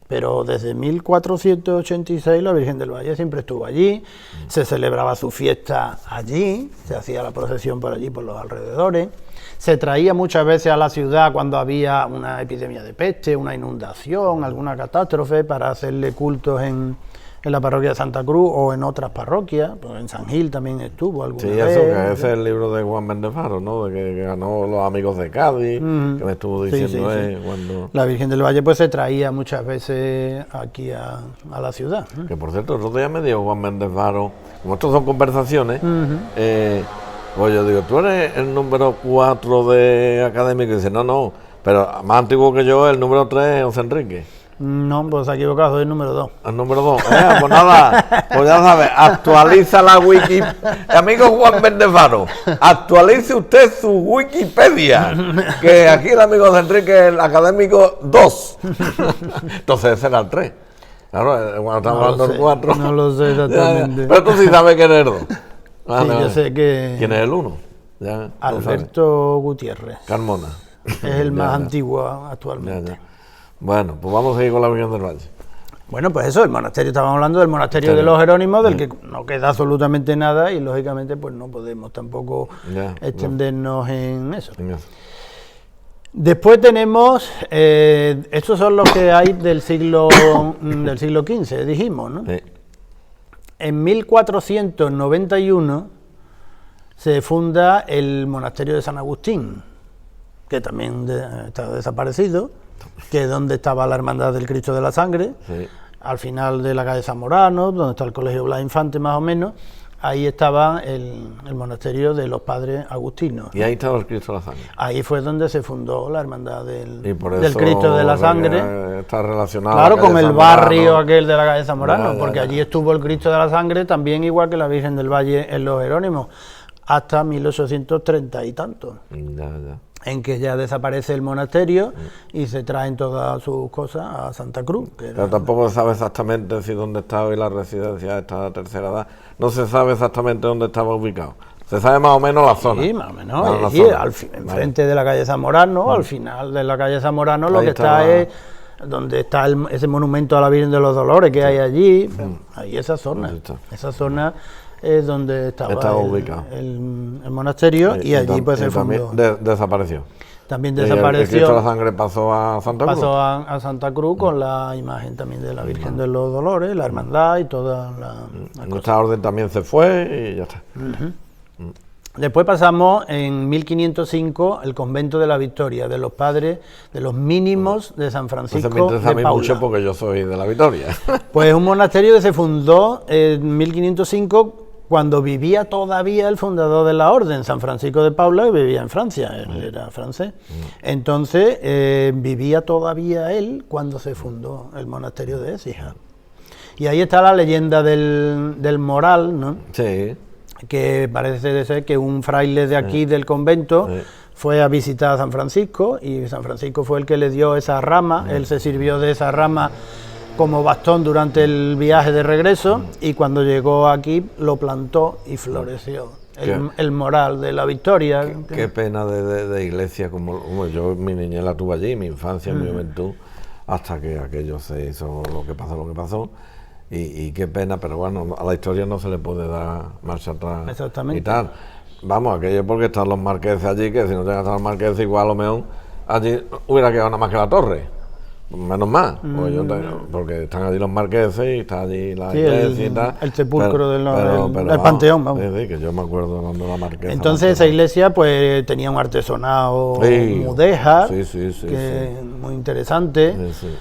Pero desde 1486 la Virgen del Valle siempre estuvo allí, se celebraba su fiesta allí, se hacía la procesión por allí, por los alrededores, se traía muchas veces a la ciudad cuando había una epidemia de peste, una inundación, alguna catástrofe, para hacerle cultos en la parroquia de Santa Cruz o en otras parroquias, pues en San Gil también estuvo alguna Sí, vez. eso, que ese es el libro de Juan Méndez Faro, ¿no? De que ganó Los Amigos de Cádiz, que me estuvo diciendo sí. cuando... La Virgen del Valle pues se traía muchas veces aquí a la ciudad. Que por cierto, el otro día me dijo Juan Méndez Faro, como estos son conversaciones, pues yo digo, tú eres el número 4 de académico, y dice, no, pero más antiguo que yo, el número 3 es José Enrique. No, pues se ha equivocado, soy el número 2. El número 2. Pues nada, pues ya sabes, actualiza la wiki. Amigo Juan Méndez Faro, actualice usted su Wikipedia. Que aquí el amigo de Enrique es el académico 2. Entonces ese era el 3. Claro, cuando estamos hablando del 4. No lo sé exactamente. Pero tú sí sabes que eres el 2. Vale, Sí, yo vale. sé que ¿Quién es el uno? Ya, no sabes. Alberto Gutiérrez Carmona. es el más Ya, ya. antiguo Ya, actualmente. ya. Bueno, pues vamos a seguir con la Virgen del Valle. Bueno, pues eso, el monasterio, estábamos hablando del monasterio de los Jerónimos, del que no queda absolutamente nada y lógicamente pues no podemos tampoco Ya, extendernos en eso. Venga. Después tenemos, estos son los que hay del siglo XV, dijimos, ¿no? Sí. En 1491 se funda el monasterio de San Agustín, que también está desaparecido, que es donde estaba la Hermandad del Cristo de la Sangre, Sí. al final de la calle Zamorano, donde está el Colegio Blas Infante más o menos, ahí estaba el monasterio de los padres agustinos. Y ahí estaba el Cristo de la Sangre. Ahí fue donde se fundó la Hermandad Y por del eso Cristo de la Sangre. está relacionado Claro, a la calle con el Zamorano. barrio aquel de la calle Zamorano, Ya, porque ya. allí estuvo el Cristo de la Sangre también igual que la Virgen del Valle en los Jerónimos, hasta 1830 y tantos, Ya, ya. en que ya desaparece el monasterio y se traen todas sus cosas a Santa Cruz. Que era- Pero tampoco se sabe exactamente si dónde está hoy la residencia de esta tercera edad. No se sabe exactamente dónde estaba ubicado. Se sabe más o menos la zona. Sí, más o menos, Más la sí, zona. enfrente de la calle Zamorano, al final de la calle Zamorano, lo Ahí que está estaba. es donde está ese monumento a la Virgen de los Dolores que hay allí, ahí esa zona. Ahí está. Esa zona es donde estaba Estaba ubicado. el monasterio y allí pues se también fundó. desapareció. También Y el Cristo de la desapareció, Sangre pasó a Santa Cruz. pasó a Santa Cruz con la imagen también de la Virgen de los Dolores, la hermandad y toda la Nuestra orden también se fue y ya está. Después pasamos en 1505 el convento de la Victoria, de los padres, de los mínimos de San Eso Francisco me interesa a de mí Paula. mucho porque yo soy de la Victoria. Pues un monasterio que se fundó en 1505 cuando vivía todavía el fundador de la orden, San Francisco de Paula, que vivía en Francia, él era francés. Entonces vivía todavía él cuando se fundó el monasterio de Écija. Y ahí está la leyenda del Moral, ¿no? Sí. Que parece de ser que un fraile de aquí del convento fue a visitar a San Francisco y San Francisco fue el que le dio esa rama, él se sirvió de esa rama como bastón durante el viaje de regreso y cuando llegó aquí lo plantó y floreció. El Moral de la Victoria. Qué pena de iglesia, como yo mi niñez la tuve allí, mi infancia, mi juventud, hasta que aquello se hizo lo que pasó. Y qué pena, pero bueno, a la historia no se le puede dar marcha atrás. Exactamente. Y tal. Vamos, aquello porque están los marqueses allí, que si no llegan a estar los marqueses, igual a lo mejor allí hubiera quedado nada más que la torre. Menos mal, porque están allí los marqueses y está allí la Sí, iglesia y tal. el sepulcro del vamos, panteón, vamos. Sí, que yo me acuerdo cuando la marquesa. Entonces esa iglesia pues tenía un artesonado Sí, mudéjar, sí, que muy interesante. Sí.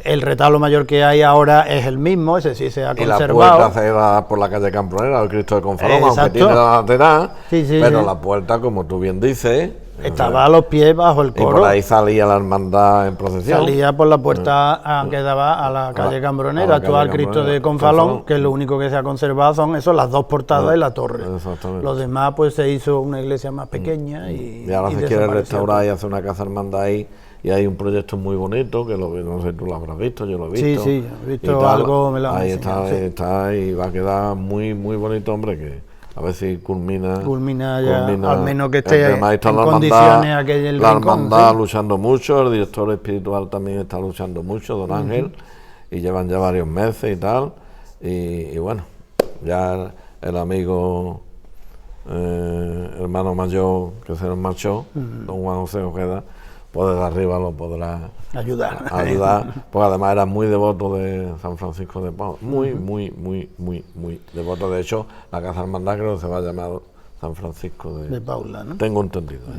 El retablo mayor que hay ahora es el mismo, ese sí se ha Y la conservado. puerta se da por la calle Campronera, el Cristo de Confalón, aunque Exacto. tiene la lateral, Sí, sí, pero sí. la puerta, como tú bien dices, Estaba a los pies bajo el y coro. por ahí salía la hermandad en procesión. Salía por la puerta que daba a la calle Cambronera, a la calle actual Cristo Cambronera, de Confalón, Confalón. que lo único que se ha conservado son eso, las dos portadas y la torre. Exactamente. Los demás pues se hizo una iglesia más pequeña y Y ahora se quiere desapareció. restaurar y hacer una casa hermandad ahí. Y hay un proyecto muy bonito, que no sé, tú lo habrás visto, yo lo he Sí, visto. sí, he visto y tal. algo, me lo han Ahí enseñado, está, y va a quedar muy, muy bonito, hombre, que a ver si culmina ya, al menos que esté Además, está en la hermandad- condiciones aquel la rincón, hermandad sí. luchando mucho, el director espiritual también está luchando mucho, don Ángel, y llevan ya varios meses y tal, y bueno, ya el amigo hermano mayor que se nos marchó, don Juan José Ojeda, pues desde arriba lo podrá ayudar. porque además era muy devoto de San Francisco de Paula, muy devoto. De hecho, la casa hermandad creo que se va a llamar San Francisco De Paula, ¿no? Tengo entendido, tengo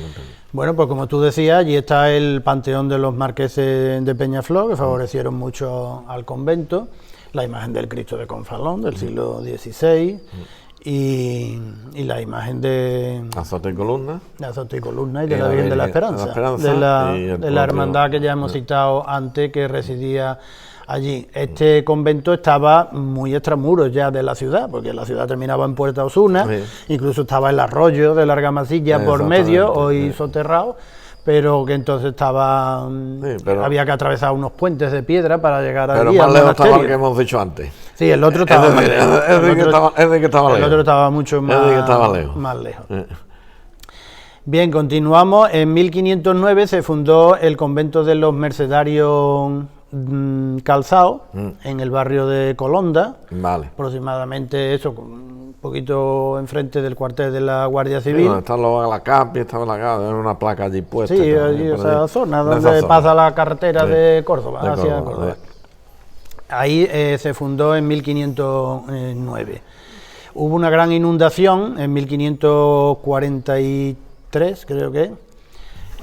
entendido. Bueno, pues como tú decías, allí está el panteón de los marqueses de Peñaflor, que favorecieron mucho al convento, la imagen del Cristo de Confalón del siglo XVI y la imagen de Azote y columna. Azote y Columna y de la Virgen de la Esperanza, y el de la propio- hermandad que ya hemos citado antes, que residía allí. Este convento estaba muy extramuros ya de la ciudad, porque la ciudad terminaba en Puerta Osuna, Sí. incluso estaba el arroyo de la Argamasilla por Exactamente, medio, hoy sí. soterrado, pero que entonces estaba había que atravesar unos puentes de piedra para llegar allí. Pero más lejos estaba el que hemos dicho antes. Sí, el otro estaba más lejos. Es de que estaba lejos. El otro estaba mucho más lejos. Bien, continuamos. En 1509 se fundó el convento de los mercedarios calzados en el barrio de Colonda. Vale. Aproximadamente eso, un poquito enfrente del cuartel de la Guardia Civil. Donde está la CAP y estaba una placa allí puesta. Sí, allí, esa zona donde pasa la carretera de Córdoba, hacia Córdoba. Ahí se fundó en 1509. Hubo una gran inundación en 1543, creo que,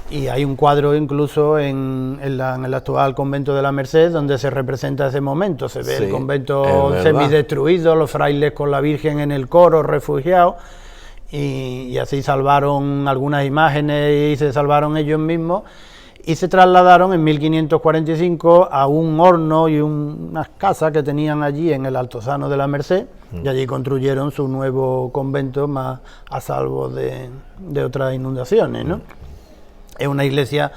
y hay un cuadro incluso en el actual convento de la Merced donde se representa ese momento. Se ve el convento semidestruido, los frailes con la Virgen en el coro, refugiados, y así salvaron algunas imágenes y se salvaron ellos mismos. Y se trasladaron en 1545 a un horno y unas casas que tenían allí en el Altozano de la Merced, y allí construyeron su nuevo convento más a salvo de otras inundaciones, ¿no? Es una iglesia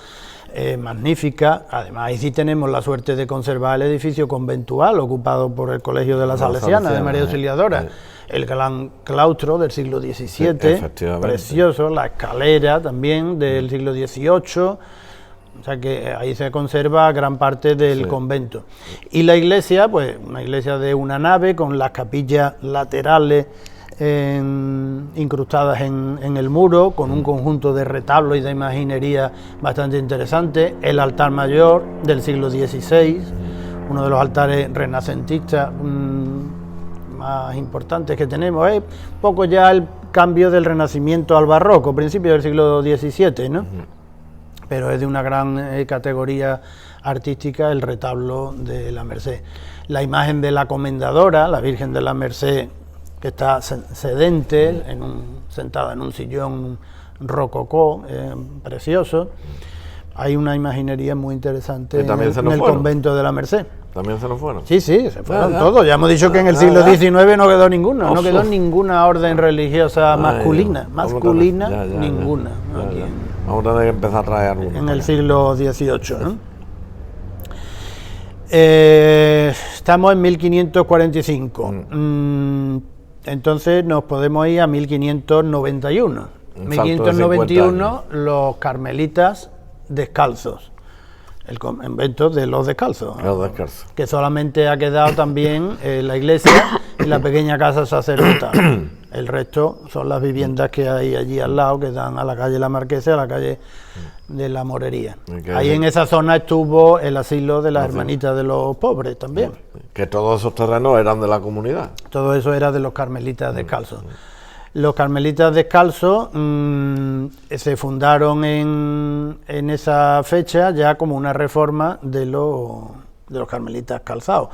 magnífica. Además, ahí sí tenemos la suerte de conservar el edificio conventual ocupado por el Colegio de la Salesiana de María Auxiliadora, el gran claustro del siglo XVII, precioso, la escalera también del siglo XVIII. O sea que ahí se conserva gran parte del convento. Y la iglesia, pues una iglesia de una nave con las capillas laterales incrustadas en el muro, con un conjunto de retablos y de imaginería bastante interesante. El altar mayor del siglo XVI, uno de los altares renacentistas más importantes que tenemos. Es un poco ya el cambio del Renacimiento al Barroco, principio del siglo XVII, ¿no? Pero es de una gran categoría artística el retablo de la Merced. La imagen de la Comendadora, la Virgen de la Merced, que está sedente, sentada en un sillón rococó, precioso. Hay una imaginería muy interesante en el convento de la Merced. ¿También se nos fueron? Sí, se fueron todos. Ya hemos dicho que en el siglo XIX no quedó ninguno, no quedó ninguna orden religiosa masculina, ninguna. Vamos a tener que empezar a traer algunos. En el siglo XVIII, ¿no? Estamos en 1545. Entonces nos podemos ir a 1591. En 1591 los carmelitas descalzos. El convento de los descalzos, que solamente ha quedado también la iglesia y la pequeña casa sacerdotal. El resto son las viviendas que hay allí al lado, que dan a la calle La Marquesa y a la calle de la Morería. Ahí en esa zona estuvo el asilo de las hermanitas de los pobres también. Que todos esos terrenos eran de la comunidad. Todo eso era de los carmelitas descalzos. Los carmelitas descalzos se fundaron en esa fecha ya como una reforma de los carmelitas calzados.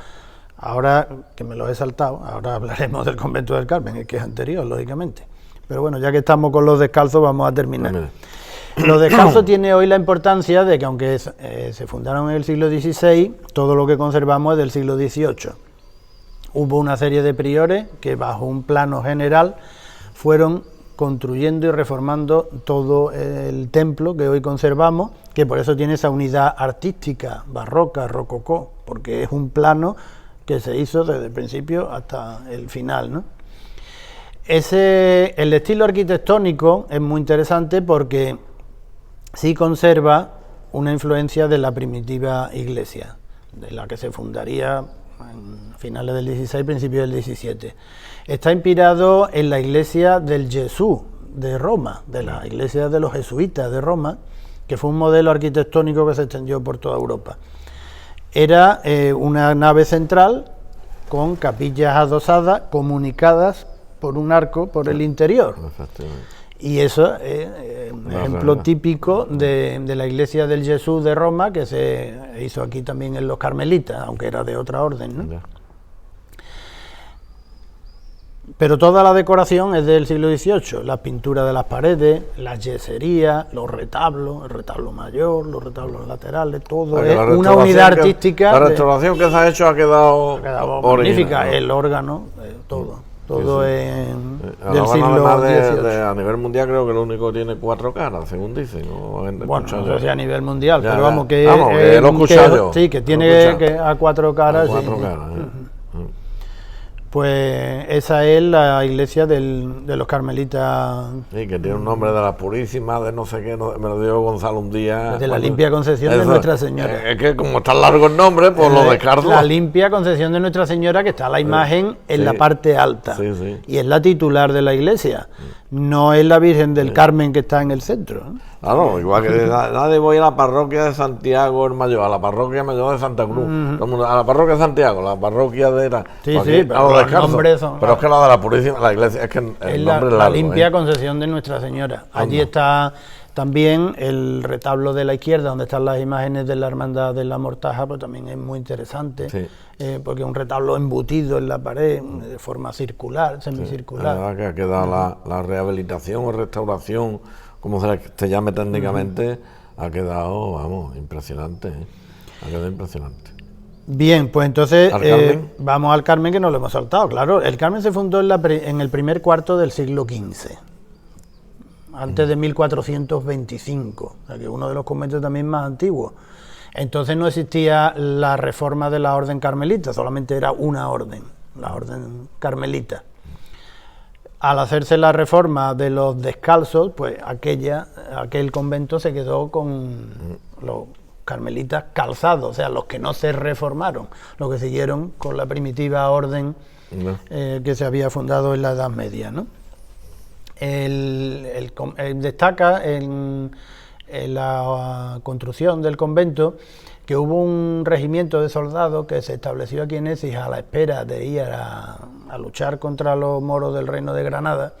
Ahora, que me lo he saltado, ahora hablaremos del convento del Carmen, que es anterior, lógicamente. Pero bueno, ya que estamos con los descalzos, vamos a terminar. Los descalzos tiene hoy la importancia de que, aunque se fundaron en el siglo XVI, todo lo que conservamos es del siglo XVIII. Hubo una serie de priores que, bajo un plano general, fueron construyendo y reformando todo el templo que hoy conservamos, que por eso tiene esa unidad artística, barroca, rococó, porque es un plano que se hizo desde el principio hasta el final, ¿no? El estilo arquitectónico es muy interesante porque sí conserva una influencia de la primitiva iglesia, de la que se fundaría en finales del XVI, principios del XVII. Está inspirado en la iglesia del Jesús de Roma, de la iglesia de los jesuitas de Roma, que fue un modelo arquitectónico que se extendió por toda Europa. Era una nave central con capillas adosadas comunicadas por un arco por el interior. Y eso es un ejemplo típico de la iglesia del Jesús de Roma, que se hizo aquí también en los carmelitas, aunque era de otra orden, ¿no? Pero toda la decoración es del siglo XVIII, la pintura de las paredes, la yesería, los retablos, el retablo mayor, los retablos laterales, todo es una unidad artística. La restauración que se ha hecho ha quedado magnífica, el órgano, todo. todo sí. del siglo Además XVIII. a nivel mundial creo que lo único que tiene 4 caras, según dicen. Bueno, no sé si a nivel mundial, Ya, pero ya. vamos, que Lo he escuchado yo. sí, que Lo he tiene escuchado. a 4 caras. A 4 sí. caras. Pues esa es la iglesia de los carmelitas. Sí, que tiene un nombre de la Purísima, de no sé qué, me lo dio Gonzalo un día. De la Limpia Concepción de Nuestra Señora. Es que como está largo el nombre, pues lo descarto. La Limpia Concepción de Nuestra Señora, que está la imagen en la parte alta. Sí, sí. Y es la titular de la iglesia. No es la Virgen del Carmen que está en el centro, ¿no? Claro, igual que nadie voy a la parroquia de Santiago el Mayor, a la parroquia mayor de Santa Cruz, todo el mundo, a la parroquia de Santiago, la parroquia de la. Sí, pues sí, aquí, pero a los los descalzos. nombres son- Pero es que la de la Purísima, la iglesia, es que el Es nombre es la largo. Limpia Concepción de Nuestra Señora. Allí está también el retablo de la izquierda, donde están las imágenes de la Hermandad de la Mortaja, pues también es muy interesante, Sí. porque es un retablo embutido en la pared, de forma circular, semicircular. La verdad que ha quedado la rehabilitación o restauración, como se llame técnicamente, ha quedado, vamos, impresionante. Ha quedado impresionante. Bien, pues entonces ¿Al Carmen? vamos al Carmen, que nos lo hemos saltado. Claro, el Carmen se fundó en el primer cuarto del siglo XV, antes de 1425, o sea que uno de los conventos también más antiguos. Entonces no existía la reforma de la orden carmelita, solamente era una orden, la orden carmelita. Al hacerse la reforma de los descalzos, pues aquel convento se quedó con los carmelitas calzados, o sea, los que no se reformaron, los que siguieron con la primitiva orden ¿No? que se había fundado en la Edad Media, ¿no? Destaca en la construcción del convento que hubo un regimiento de soldados que se estableció aquí en Écija a la espera de ir a luchar contra los moros del Reino de Granada,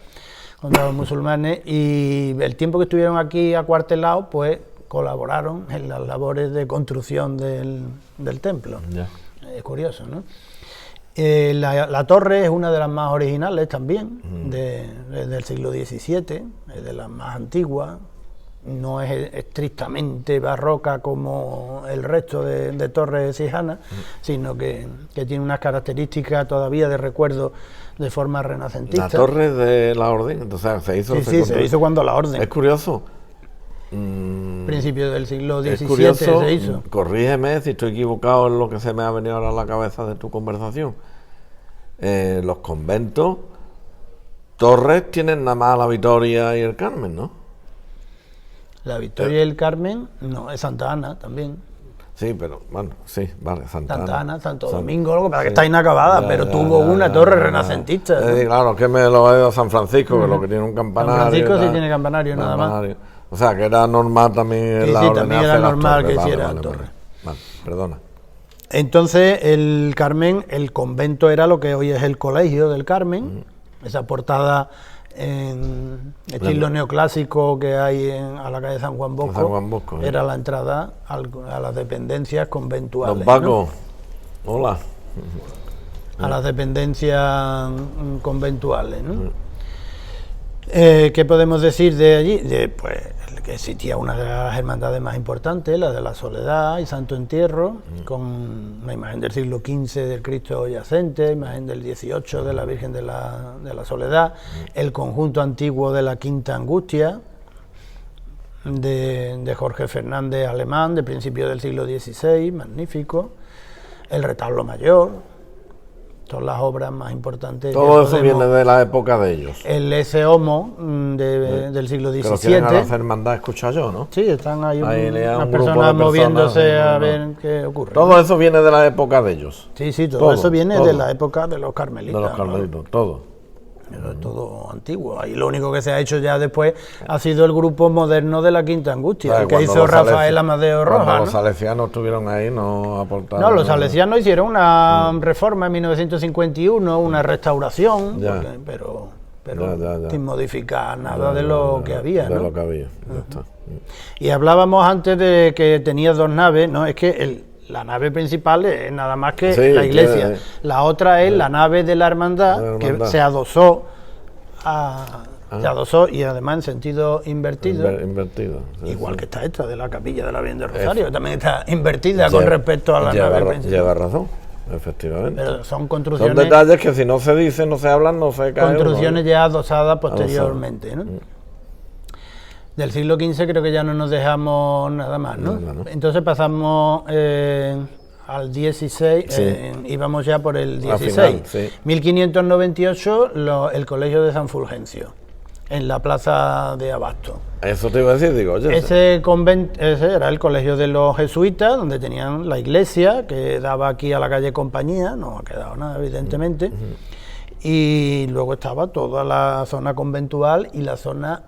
contra los musulmanes, y el tiempo que estuvieron aquí acuartelados, pues colaboraron en las labores de construcción del templo. Ya. Es curioso, ¿no? La torre es una de las más originales también, del siglo XVII, es de las más antiguas. No es estrictamente barroca como el resto de torres sijanas, sino que tiene unas características todavía de recuerdo de forma renacentista. La torre de la orden, entonces se hizo. Sí, se hizo cuando la orden. Es curioso. Principios del siglo Es XVII curioso, se hizo. corrígeme si estoy equivocado en lo que se me ha venido ahora a la cabeza de tu conversación. Los conventos, torres tienen nada más la Victoria y el Carmen, ¿no? La Victoria y el Carmen, no, es Santa Ana también. Sí, pero bueno, sí, vale, Santa Ana, Santo San- Domingo, lo que pasa es que sí. está inacabada, Ya, pero ya, tuvo ya, una ya, torre ya. renacentista, ¿no? Claro, que me lo he ido a San Francisco, que lo que tiene un campanario. San Francisco y sí tal. tiene campanario, nada más. Campanario. O sea, que era normal también en Sí, la sí, orden también hacer era las normal torres. que hiciera torre. Vale, perdona. Entonces, el Carmen, el convento era lo que hoy es el Colegio del Carmen, esa portada en estilo neoclásico que hay a la calle San Juan Bosco, San Juan Bosco, sí. era la entrada a las dependencias conventuales. Don Paco, hola. ¿no? A las dependencias conventuales, ¿no? ¿Qué podemos decir de allí? Pues que existía una de las hermandades más importantes, la de la Soledad y Santo Entierro, con una imagen del siglo XV del Cristo yacente, imagen del XVIII de la Virgen de la Soledad, el conjunto antiguo de la Quinta Angustia, de Jorge Fernández Alemán, de principios del siglo XVI, magnífico, el retablo mayor. Son las obras más importantes. Todo eso viene de la época de ellos. El ese homo del siglo Que lo quieren ahora XVII. hacer hermandad, escucha yo, ¿no? Sí, están ahí, Ahí le da unas un grupo personas de moviéndose personas, a no. ver qué ocurre. Todo eso viene de la época de ellos. Sí, sí, todo todo, eso viene todo. de la época de los carmelitas. De los ¿no? carmelitos, todo. Pero es todo antiguo. Ahí lo único que se ha hecho ya después ha sido el grupo moderno de la Quinta Angustia, ¿Sabes? el que Cuando hizo los Rafael salesi- Amadeo Cuando Rojas. los ¿no? salesianos estuvieron ahí, no aportaron. No, los nada. salesianos hicieron una reforma en 1951, una restauración, Ya. pero Ya. sin modificar nada de lo que había. De ¿no? lo que había, ya está. Y hablábamos antes de que tenía dos naves, ¿no? Es que la nave principal es nada más que Sí, la iglesia. tiene- La otra es la nave de la hermandad, La hermandad. que se adosó se adosó y además en sentido invertido. Invertido. sí, Igual sí. que está esta de la capilla de la Virgen del Rosario, que también está invertida con respecto a la Lleva nave ra- principal. Lleva razón. efectivamente. Pero son Son construcciones, detalles que si no se dicen, no se hablan, no se caen. construcciones ya adosadas posteriormente, ¿no? Del siglo XV creo que ya no nos dejamos nada más, ¿no? Nada, ¿no? Entonces pasamos al 16, Sí. íbamos ya por el Al 16. final, sí. 1598, el Colegio de San Fulgencio, en la plaza de Abasto. Eso te iba a decir, digo, oye, Ese era el colegio de los jesuitas, donde tenían la iglesia, que daba aquí a la calle Compañía, no ha quedado nada, evidentemente. Y luego estaba toda la zona conventual y la zona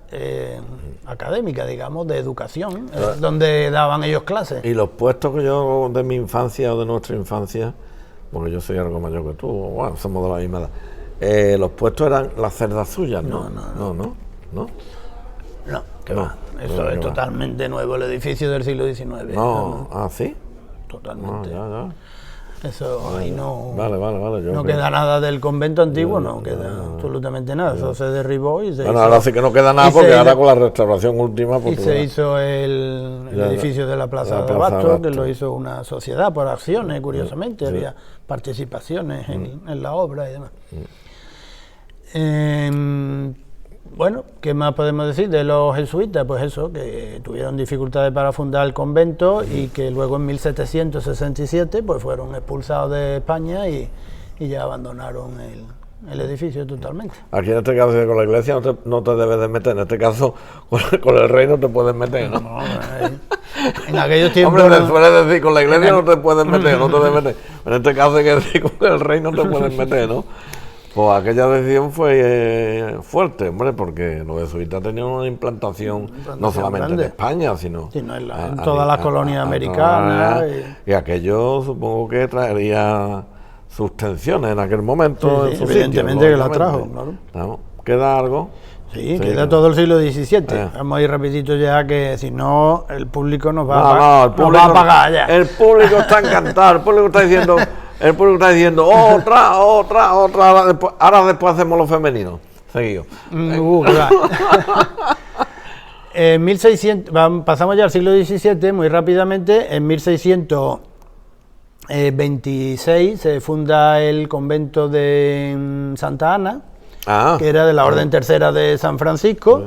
académica, digamos, de educación, donde daban ellos clases. y los puestos que yo de mi infancia o de nuestra infancia, porque yo soy algo mayor que tú, bueno, somos de la misma edad, los puestos eran las cerdas suyas, ¿no? No. No, que No, va. Eso no, es que va. totalmente nuevo, el edificio del siglo XIX. No, ¿sí? Totalmente. Ya. Eso ahí no... Vale. Yo No creo- queda nada del convento antiguo, no queda absolutamente nada. Eso se derribó y se Bueno, hizo, ahora sí que no queda nada y porque se- ahora con la restauración última... y Pues, se hizo el Ya, edificio de la Plaza la de Plaza de Abasto, que Abasto. lo hizo una sociedad por acciones, curiosamente. Sí. Había participaciones en la obra y demás. Bueno, ¿qué más podemos decir de los jesuitas? Pues eso, que tuvieron dificultades para fundar el convento y que luego en 1767 pues fueron expulsados de España y ya abandonaron el edificio totalmente. Aquí en este caso con la iglesia no te debes de meter, en este caso con el rey no te puedes meter, ¿no? No, en aquellos tiempos... Hombre, te suele decir, con la iglesia no te puedes meter, no te debes meter. En este caso hay que decir, con el rey no te puedes meter, ¿no? Pues aquella decisión fue fuerte, hombre, porque los jesuitas tenían una implantación no solamente grande. en España, sino Sino en todas las colonias americanas. Y aquello supongo que traería sus tensiones en aquel momento. Sí, en su evidentemente sitio, que la lógicamente. trajo, claro. ¿No? ¿Queda algo? Sí, Sí, queda claro. todo el siglo XVII. Vamos a ir rapidito ya, que si no, el público nos va, No, el nos público, va a pagar ya. el público está encantado, el público está diciendo otra, ahora después hacemos lo femenino. Seguido. Que va. En 1600, pasamos ya al siglo XVII, muy rápidamente. En 1626 se funda el convento de Santa Ana, que era de la Orden Tercera de San Francisco.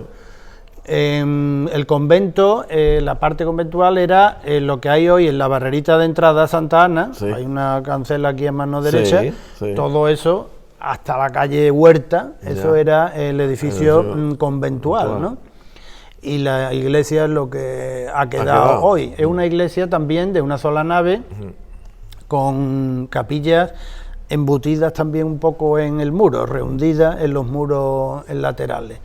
El convento, la parte conventual era lo que hay hoy en la barrerita de entrada a Santa Ana. Sí. Hay una cancela aquí a mano derecha. Sí. Todo eso, hasta la calle Huerta, eso Ya. era el edificio edificio conventual, ¿no? Y la iglesia es lo que ha quedado quedado. hoy. Es una iglesia también de una sola nave, con capillas embutidas también un poco en el muro, rehundidas en los muros laterales.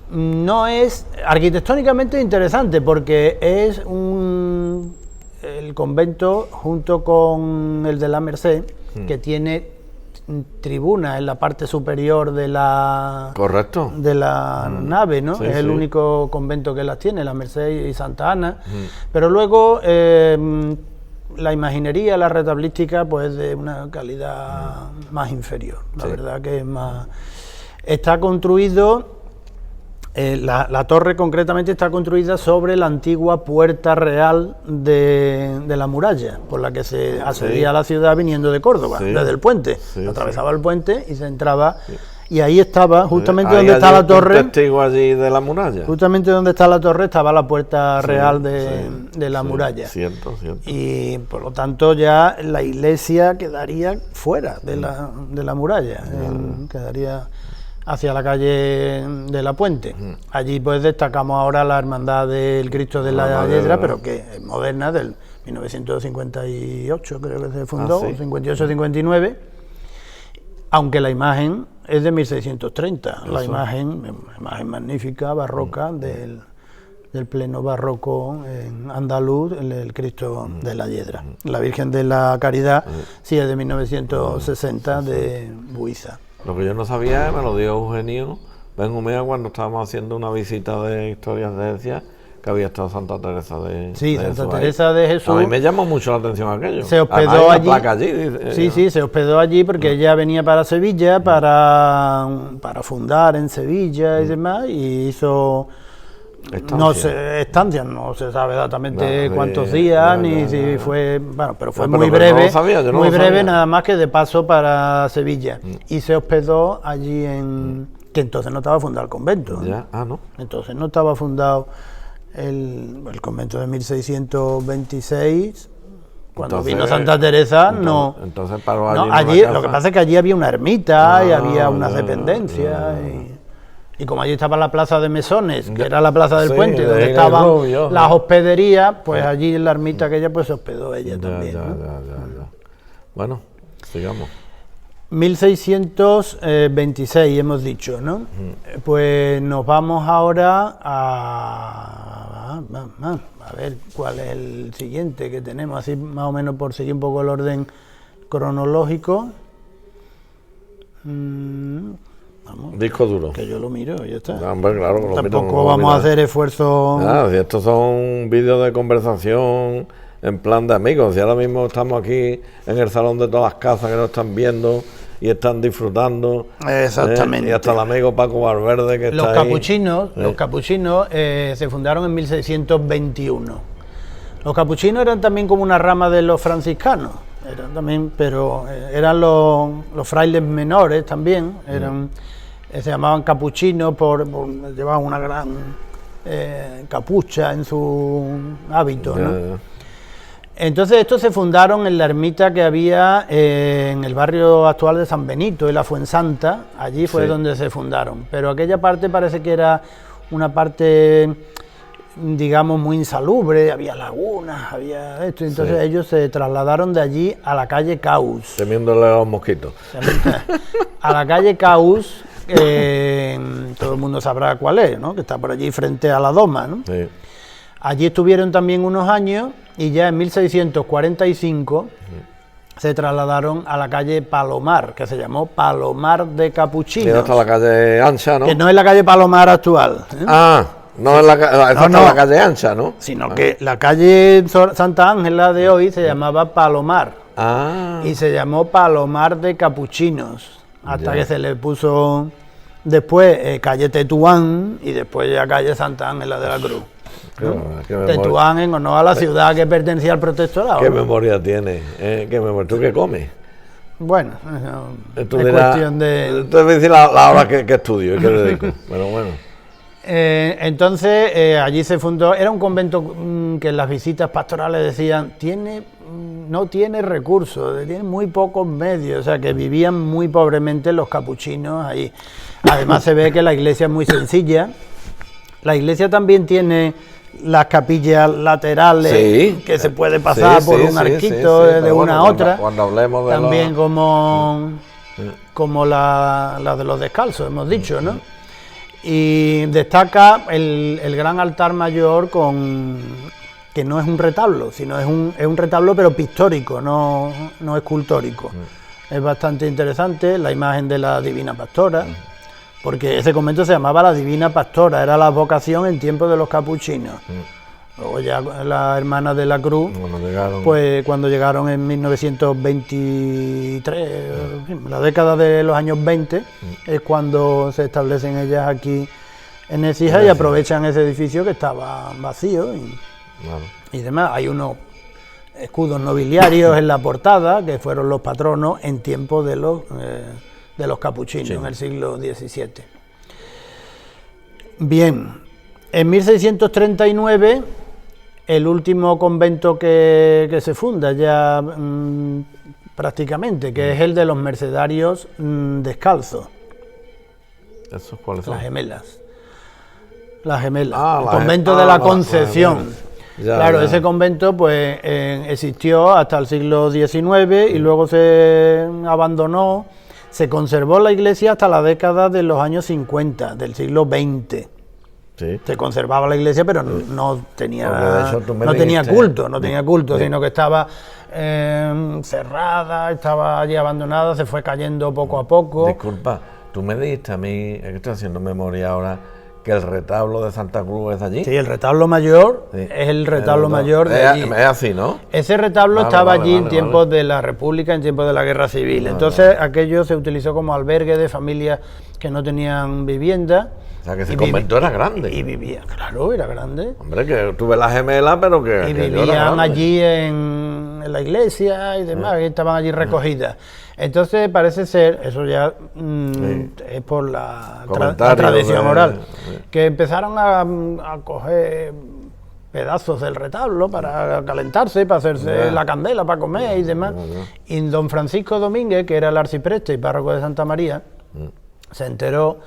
No es arquitectónicamente interesante porque es el convento junto con el de la Merced, que tiene tribuna en la parte superior de la Correcto. nave, ¿no? Sí, Es el sí. único convento que las tiene, la Merced y Santa Ana. Pero luego la imaginería, la retablística, pues de una calidad más inferior. La verdad que es más... Está construido... la torre concretamente está construida sobre la antigua puerta real de la muralla, por la que se accedía a la ciudad viniendo de Córdoba, desde el puente. Sí, Atravesaba el puente y se entraba, y ahí estaba, justamente Hay donde está allí la un torre, testigo allí de la muralla. justamente donde está la torre estaba la puerta real de la muralla. Cierto. Y por lo tanto ya la iglesia quedaría fuera de la muralla, quedaría hacia la calle de la Puente. Allí pues destacamos ahora la Hermandad del Cristo de la Yedra, pero que es moderna, del 1958 creo que se fundó, 58-59, aunque la imagen es de 1630, la imagen magnífica, barroca, del pleno barroco andaluz, el Cristo de la Yedra. La Virgen de la Caridad sí es de 1960, de Buiza. Lo que yo no sabía, me lo dio Eugenio Benjumea cuando estábamos haciendo una visita de historias de Herencia, que había estado Santa Teresa de Santa Jesús ahí. Teresa de Jesús. A mí me llamó mucho la atención aquello. Se hospedó Además, hay una allí. placa allí, dice, Sí, se hospedó allí porque ella venía para Sevilla para fundar en Sevilla y demás, y hizo No sé, estancia, no se sabe exactamente cuántos días, ni si fue, bueno, pero fue muy breve, no lo sabía, yo no muy lo breve, sabía. nada más que de paso para Sevilla. Y se hospedó allí que entonces no estaba fundado el convento. Ya, no. Entonces no estaba fundado el convento de 1626. Cuando Entonces, vino Santa Teresa, entonces paró no, allí. En una allí, casa. lo que pasa es que allí había una ermita y había unas ya, dependencias. Y como allí estaba la plaza de Mesones, que Ya, era la plaza del sí, puente, de donde ahí estaban el rubio, las ¿no? hospederías, pues allí en la ermita aquella pues se hospedó ella también. Ya. ¿no? Bueno, sigamos. 1626 hemos dicho, ¿no? Pues nos vamos ahora a ver cuál es el siguiente que tenemos, así más o menos por seguir un poco el orden cronológico. Vamos, Disco duro. que yo lo miro, ya está. No, hombre, claro, que lo Tampoco miro, no lo vamos a miro. hacer esfuerzo. Si estos son vídeos de conversación en plan de amigos, si ahora mismo estamos aquí en el salón de todas las casas que nos están viendo y están disfrutando. Exactamente. Y hasta el amigo Paco Valverde que Los está ahí. capuchinos se fundaron en 1621. Los capuchinos eran también como una rama de los franciscanos, eran también, pero eran los frailes menores también, se llamaban capuchinos llevaban una gran capucha en su hábito, ¿no? Ya. Entonces estos se fundaron en la ermita que había en el barrio actual de San Benito y la Fuensanta, allí fue donde se fundaron, pero aquella parte parece que era una parte, digamos, muy insalubre, había lagunas, había esto, entonces ellos se trasladaron de allí a la calle Caus. Temiéndole a los mosquitos. A la calle Caus, todo el mundo sabrá cuál es, ¿no? Que está por allí frente a la Doma, ¿no? Sí. Allí estuvieron también unos años y ya en 1645 se trasladaron a la calle Palomar, que se llamó Palomar de Capuchinos, Mira, hasta la calle ancha, ¿no? que no es la calle Palomar actual, No es esa está la calle ancha, ¿no? sino que la calle Santa Ángela de hoy se llamaba Palomar y se llamó Palomar de Capuchinos, hasta que se le puso después calle Tetuán y después ya calle Santa Ángela de la Cruz. Tetuán en honor a la ciudad que pertenecía al protectorado. ¿Qué ¿no? memoria tienes? ¿Qué memoria? ¿Tú qué comes? Bueno, Tú es dirás, cuestión de... Te voy a decir la hora que estudio y que dedico. Pero bueno. Entonces allí se fundó, era un convento que en las visitas pastorales decían, no tiene recursos, tiene muy pocos medios, o sea que vivían muy pobremente los capuchinos ahí. Además se ve que la iglesia es muy sencilla, la iglesia también tiene las capillas laterales que se puede pasar por un arquito de una a otra, cuando hablemos de también como la de los descalzos, hemos dicho, ¿no? Y destaca el gran altar mayor que no es un retablo, sino es un retablo pero pictórico, no escultórico. Es bastante interesante la imagen de la Divina Pastora, porque ese convento se llamaba la Divina Pastora, era la vocación en tiempo de los capuchinos. Luego ya las hermanas de la Cruz, pues cuando llegaron en 1923, la década de los años 20, es cuando se establecen ellas aquí en Écija y aprovechan ese edificio que estaba vacío y demás. Hay unos escudos nobiliarios en la portada que fueron los patronos en tiempo de los capuchinos en el siglo XVII. Bien, en 1639 el último convento que se funda ya prácticamente, que es el de los mercedarios descalzos. ¿Esos cuáles son? Las gemelas. El la convento de la Concepción. Claro, ese convento pues existió hasta el siglo XIX y luego se abandonó. Se conservó la iglesia hasta la década de los años 50, del siglo XX. Sí. Se conservaba la iglesia, pero no tenía culto, Sí. sino que estaba cerrada, estaba allí abandonada, se fue cayendo poco a poco. Disculpa, tú me dijiste a mí, es que estoy haciendo memoria ahora, que el retablo de Santa Cruz es de allí. Sí, el retablo mayor Sí. es el retablo mayor de allí. Es así, ¿no? Ese retablo Vale, estaba vale, allí en vale, tiempos de la República, en tiempos de la Guerra Civil. Entonces aquello se utilizó como albergue de familias que no tenían vivienda. O sea, que ese convento era grande. Y vivían, claro, era grande. Hombre, que tuve la gemela, pero que Y aquello era vivían grande. allí en la iglesia y demás, que estaban allí recogidas. Entonces parece ser, eso ya es por la Comentarios tradición de- oral, que empezaron a coger pedazos del retablo para calentarse, para hacerse Ya. la candela, para comer y demás. Y don Francisco Domínguez, que era el arcipreste y párroco de Santa María, se enteró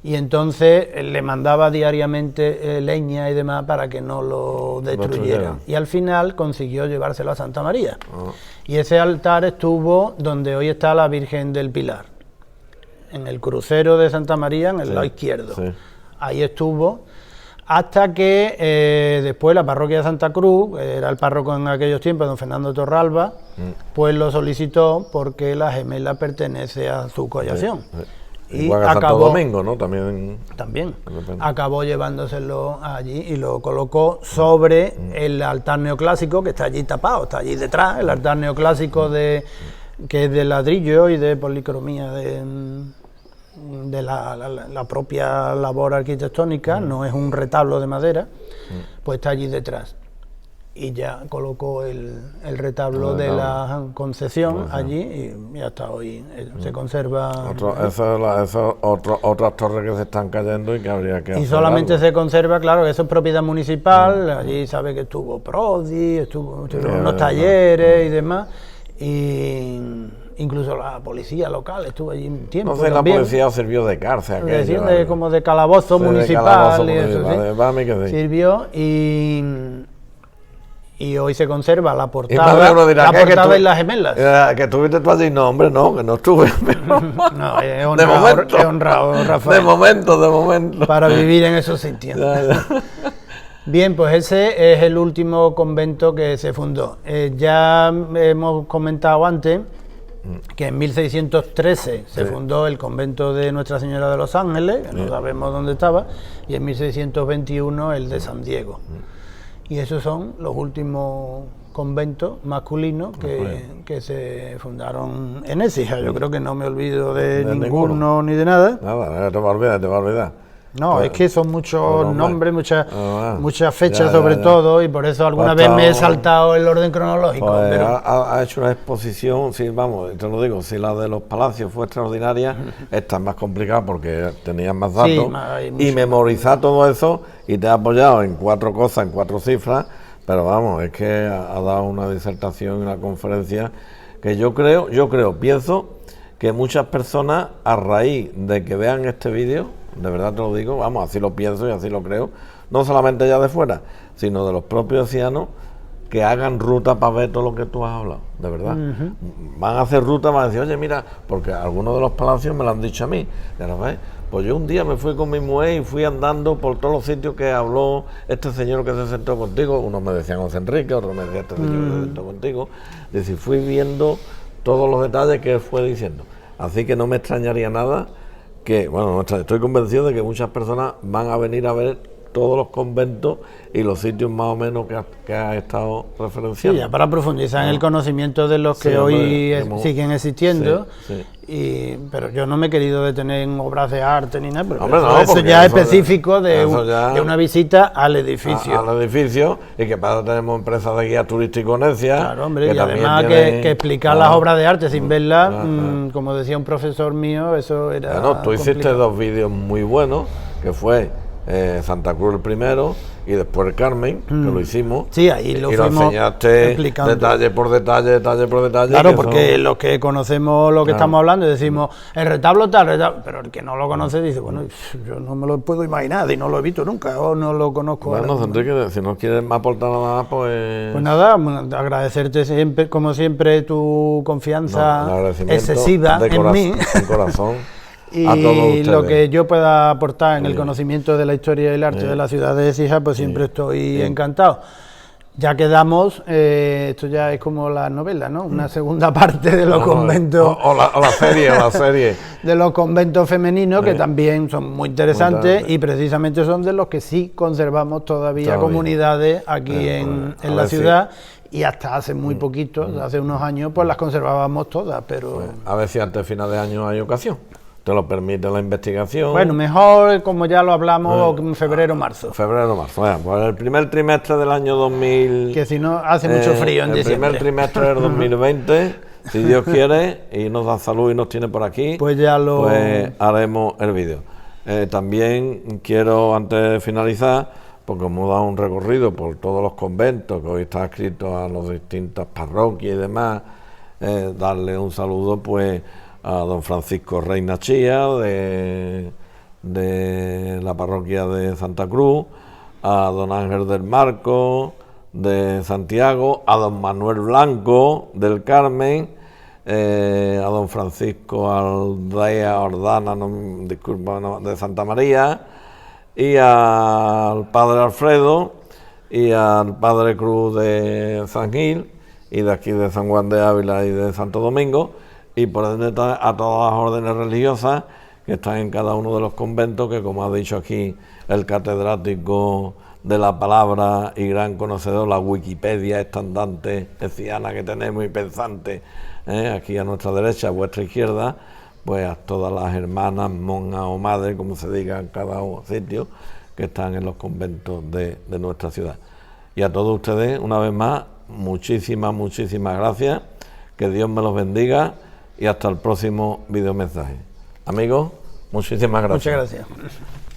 y entonces le mandaba diariamente leña y demás para que no lo destruyeran. destruyeran. Y al final consiguió llevárselo a Santa María. Y ese altar estuvo donde hoy está la Virgen del Pilar, en el crucero de Santa María, en el lado izquierdo. sí. Ahí estuvo, hasta que después la parroquia de Santa Cruz, era el párroco en aquellos tiempos, don Fernando Torralba, pues lo solicitó porque la gemela pertenece a su collación. Y Igual que Santo acabó, Domingo, ¿no? También. también, repente. acabó llevándoselo allí y lo colocó sobre el altar neoclásico que está allí tapado, está allí detrás, el altar neoclásico que es de ladrillo y de policromía de la propia labor arquitectónica, no es un retablo de madera, pues está allí detrás. Y ya colocó el retablo de la Concepción allí y hasta hoy se conserva. Otras torres que se están cayendo y que habría que Y hacer solamente algo. se conserva, claro, que eso es propiedad municipal, allí sabe que estuvo Prodi, estuvieron unos talleres y demás, y incluso la policía local estuvo allí un tiempo. No sé, la también. policía sirvió de cárcel. aquello, Decían algo. como de calabozo Sí, de municipal calabozo y eso, municipal, sí. para mí que sí. Sirvió y hoy se conserva la Y más de portada, uno dirá, la ¿qué? Que portada tú- y las gemelas. Que estuviste tú allí. No, hombre, no, que no estuve. No, es De honrado, momento. es honrado, Rafael, De momento. para vivir en esos sitios. Ya. Bien, pues ese es el último convento que se fundó. Ya hemos comentado antes que en 1613 se fundó el convento de Nuestra Señora de los Ángeles, que no sabemos dónde estaba, y en 1621 el de San Diego. Y esos son los últimos conventos masculinos que se fundaron en Écija. Yo creo que no me olvido de De ninguno ninguno. ni de nada. Nada, te va a olvidar. No, Pues, es que son muchos hombre. nombres, Ah, muchas fechas ya, sobre ya. todo, y por eso alguna Pues vez me he estamos- saltado el orden cronológico. Pues pero ha hecho una exposición, sí, vamos, te lo digo, si la de los palacios fue extraordinaria, esta es más complicada porque tenías más Sí, datos hay y mucho memorizar todo eso y te ha apoyado en 4 cosas, en 4 cifras, pero vamos, es que ha dado una disertación y una conferencia que pienso que muchas personas a raíz de que vean este vídeo, de verdad te lo digo, vamos, así lo pienso y así lo creo, no solamente ya de fuera, sino de los propios ciudadanos, que hagan ruta para ver todo lo que tú has hablado, de verdad. Van a hacer ruta, van a decir, oye, mira, porque algunos de los palacios me lo han dicho a mí, ya lo ves. Pues yo un día me fui con mi mujer y fui andando por todos los sitios que habló este señor que se sentó contigo, unos me decían José Enrique, otros me decían este señor que se sentó contigo, es decir, fui viendo todos los detalles que él fue diciendo. Así que no me extrañaría nada que, bueno, estoy convencido de que muchas personas van a venir a ver todos los conventos y los sitios más o menos que ha estado sí, referenciando. ya para profundizar en el conocimiento de los que Sí, hoy hombre, hemos- siguen existiendo, Sí, pero yo no me he querido detener en obras de arte ni nada, pero Hombre, eso, no, eso porque ya es eso ya- específico de, eso ya- de una visita al edificio. Al edificio, y que para eso tenemos empresas de guía turístico Necia. Claro, hombre, y también además tienen- que explicar Claro. las obras de arte sin verlas, claro. como decía un profesor mío, eso era Bueno, tú hiciste complicado. 2 vídeos muy buenos, que fue Santa Cruz el primero y después el Carmen, que lo hicimos. Sí, ahí lo y lo fuimos enseñaste explicando. detalle por detalle. Claro, que porque son- los que conocemos lo que estamos hablando decimos el retablo tal, pero el que no lo conoce dice, bueno, yo no me lo puedo imaginar y no lo he visto nunca o no lo conozco. Bueno, ahora. Enrique, si no quieres más aportar nada más, pues... Pues nada, agradecerte siempre, como siempre, tu confianza el agradecimiento excesiva de en mí. en corazón. Y a todos ustedes. lo que yo pueda aportar en el Sí. conocimiento de la historia y el arte de la ciudad de Écija, pues siempre estoy encantado. Ya quedamos, esto ya es como la novela, ¿no? Una segunda parte de los conventos. O la serie. De los conventos femeninos, que también son muy interesantes y precisamente son de los que sí conservamos todavía comunidades aquí en la ciudad. Y hasta hace muy poquito, hace unos años, pues las conservábamos todas, pero... Pues, a ver si antes de final de año hay ocasión. Te lo permite la investigación. Bueno, mejor, como ya lo hablamos, en febrero, marzo. Febrero-marzo. Bueno, pues el primer trimestre del año 2000... Que si no, hace mucho frío en diciembre. El primer trimestre del 2020, si Dios quiere, y nos da salud y nos tiene por aquí, pues haremos el vídeo. También quiero, antes de finalizar, porque hemos dado un recorrido por todos los conventos que hoy está escrito a las distintas parroquias y demás, darle un saludo pues a don Francisco Reina Chía de la parroquia de Santa Cruz, a don Ángel del Marco de Santiago, a don Manuel Blanco del Carmen, a don Francisco Aldea Ordana, de Santa María, y al padre Alfredo y al padre Cruz de San Gil y de aquí de San Juan de Ávila y de Santo Domingo, y por ende a todas las órdenes religiosas que están en cada uno de los conventos, que como ha dicho aquí el catedrático de la palabra y gran conocedor, la Wikipedia estandante hessiana que tenemos y pensante, aquí a nuestra derecha, a vuestra izquierda, pues a todas las hermanas, monjas o madres, como se diga en cada sitio, que están en los conventos de nuestra ciudad. Y a todos ustedes, una vez más, muchísimas gracias, que Dios me los bendiga y hasta el próximo videomensaje. Amigos, muchísimas gracias. Muchas gracias.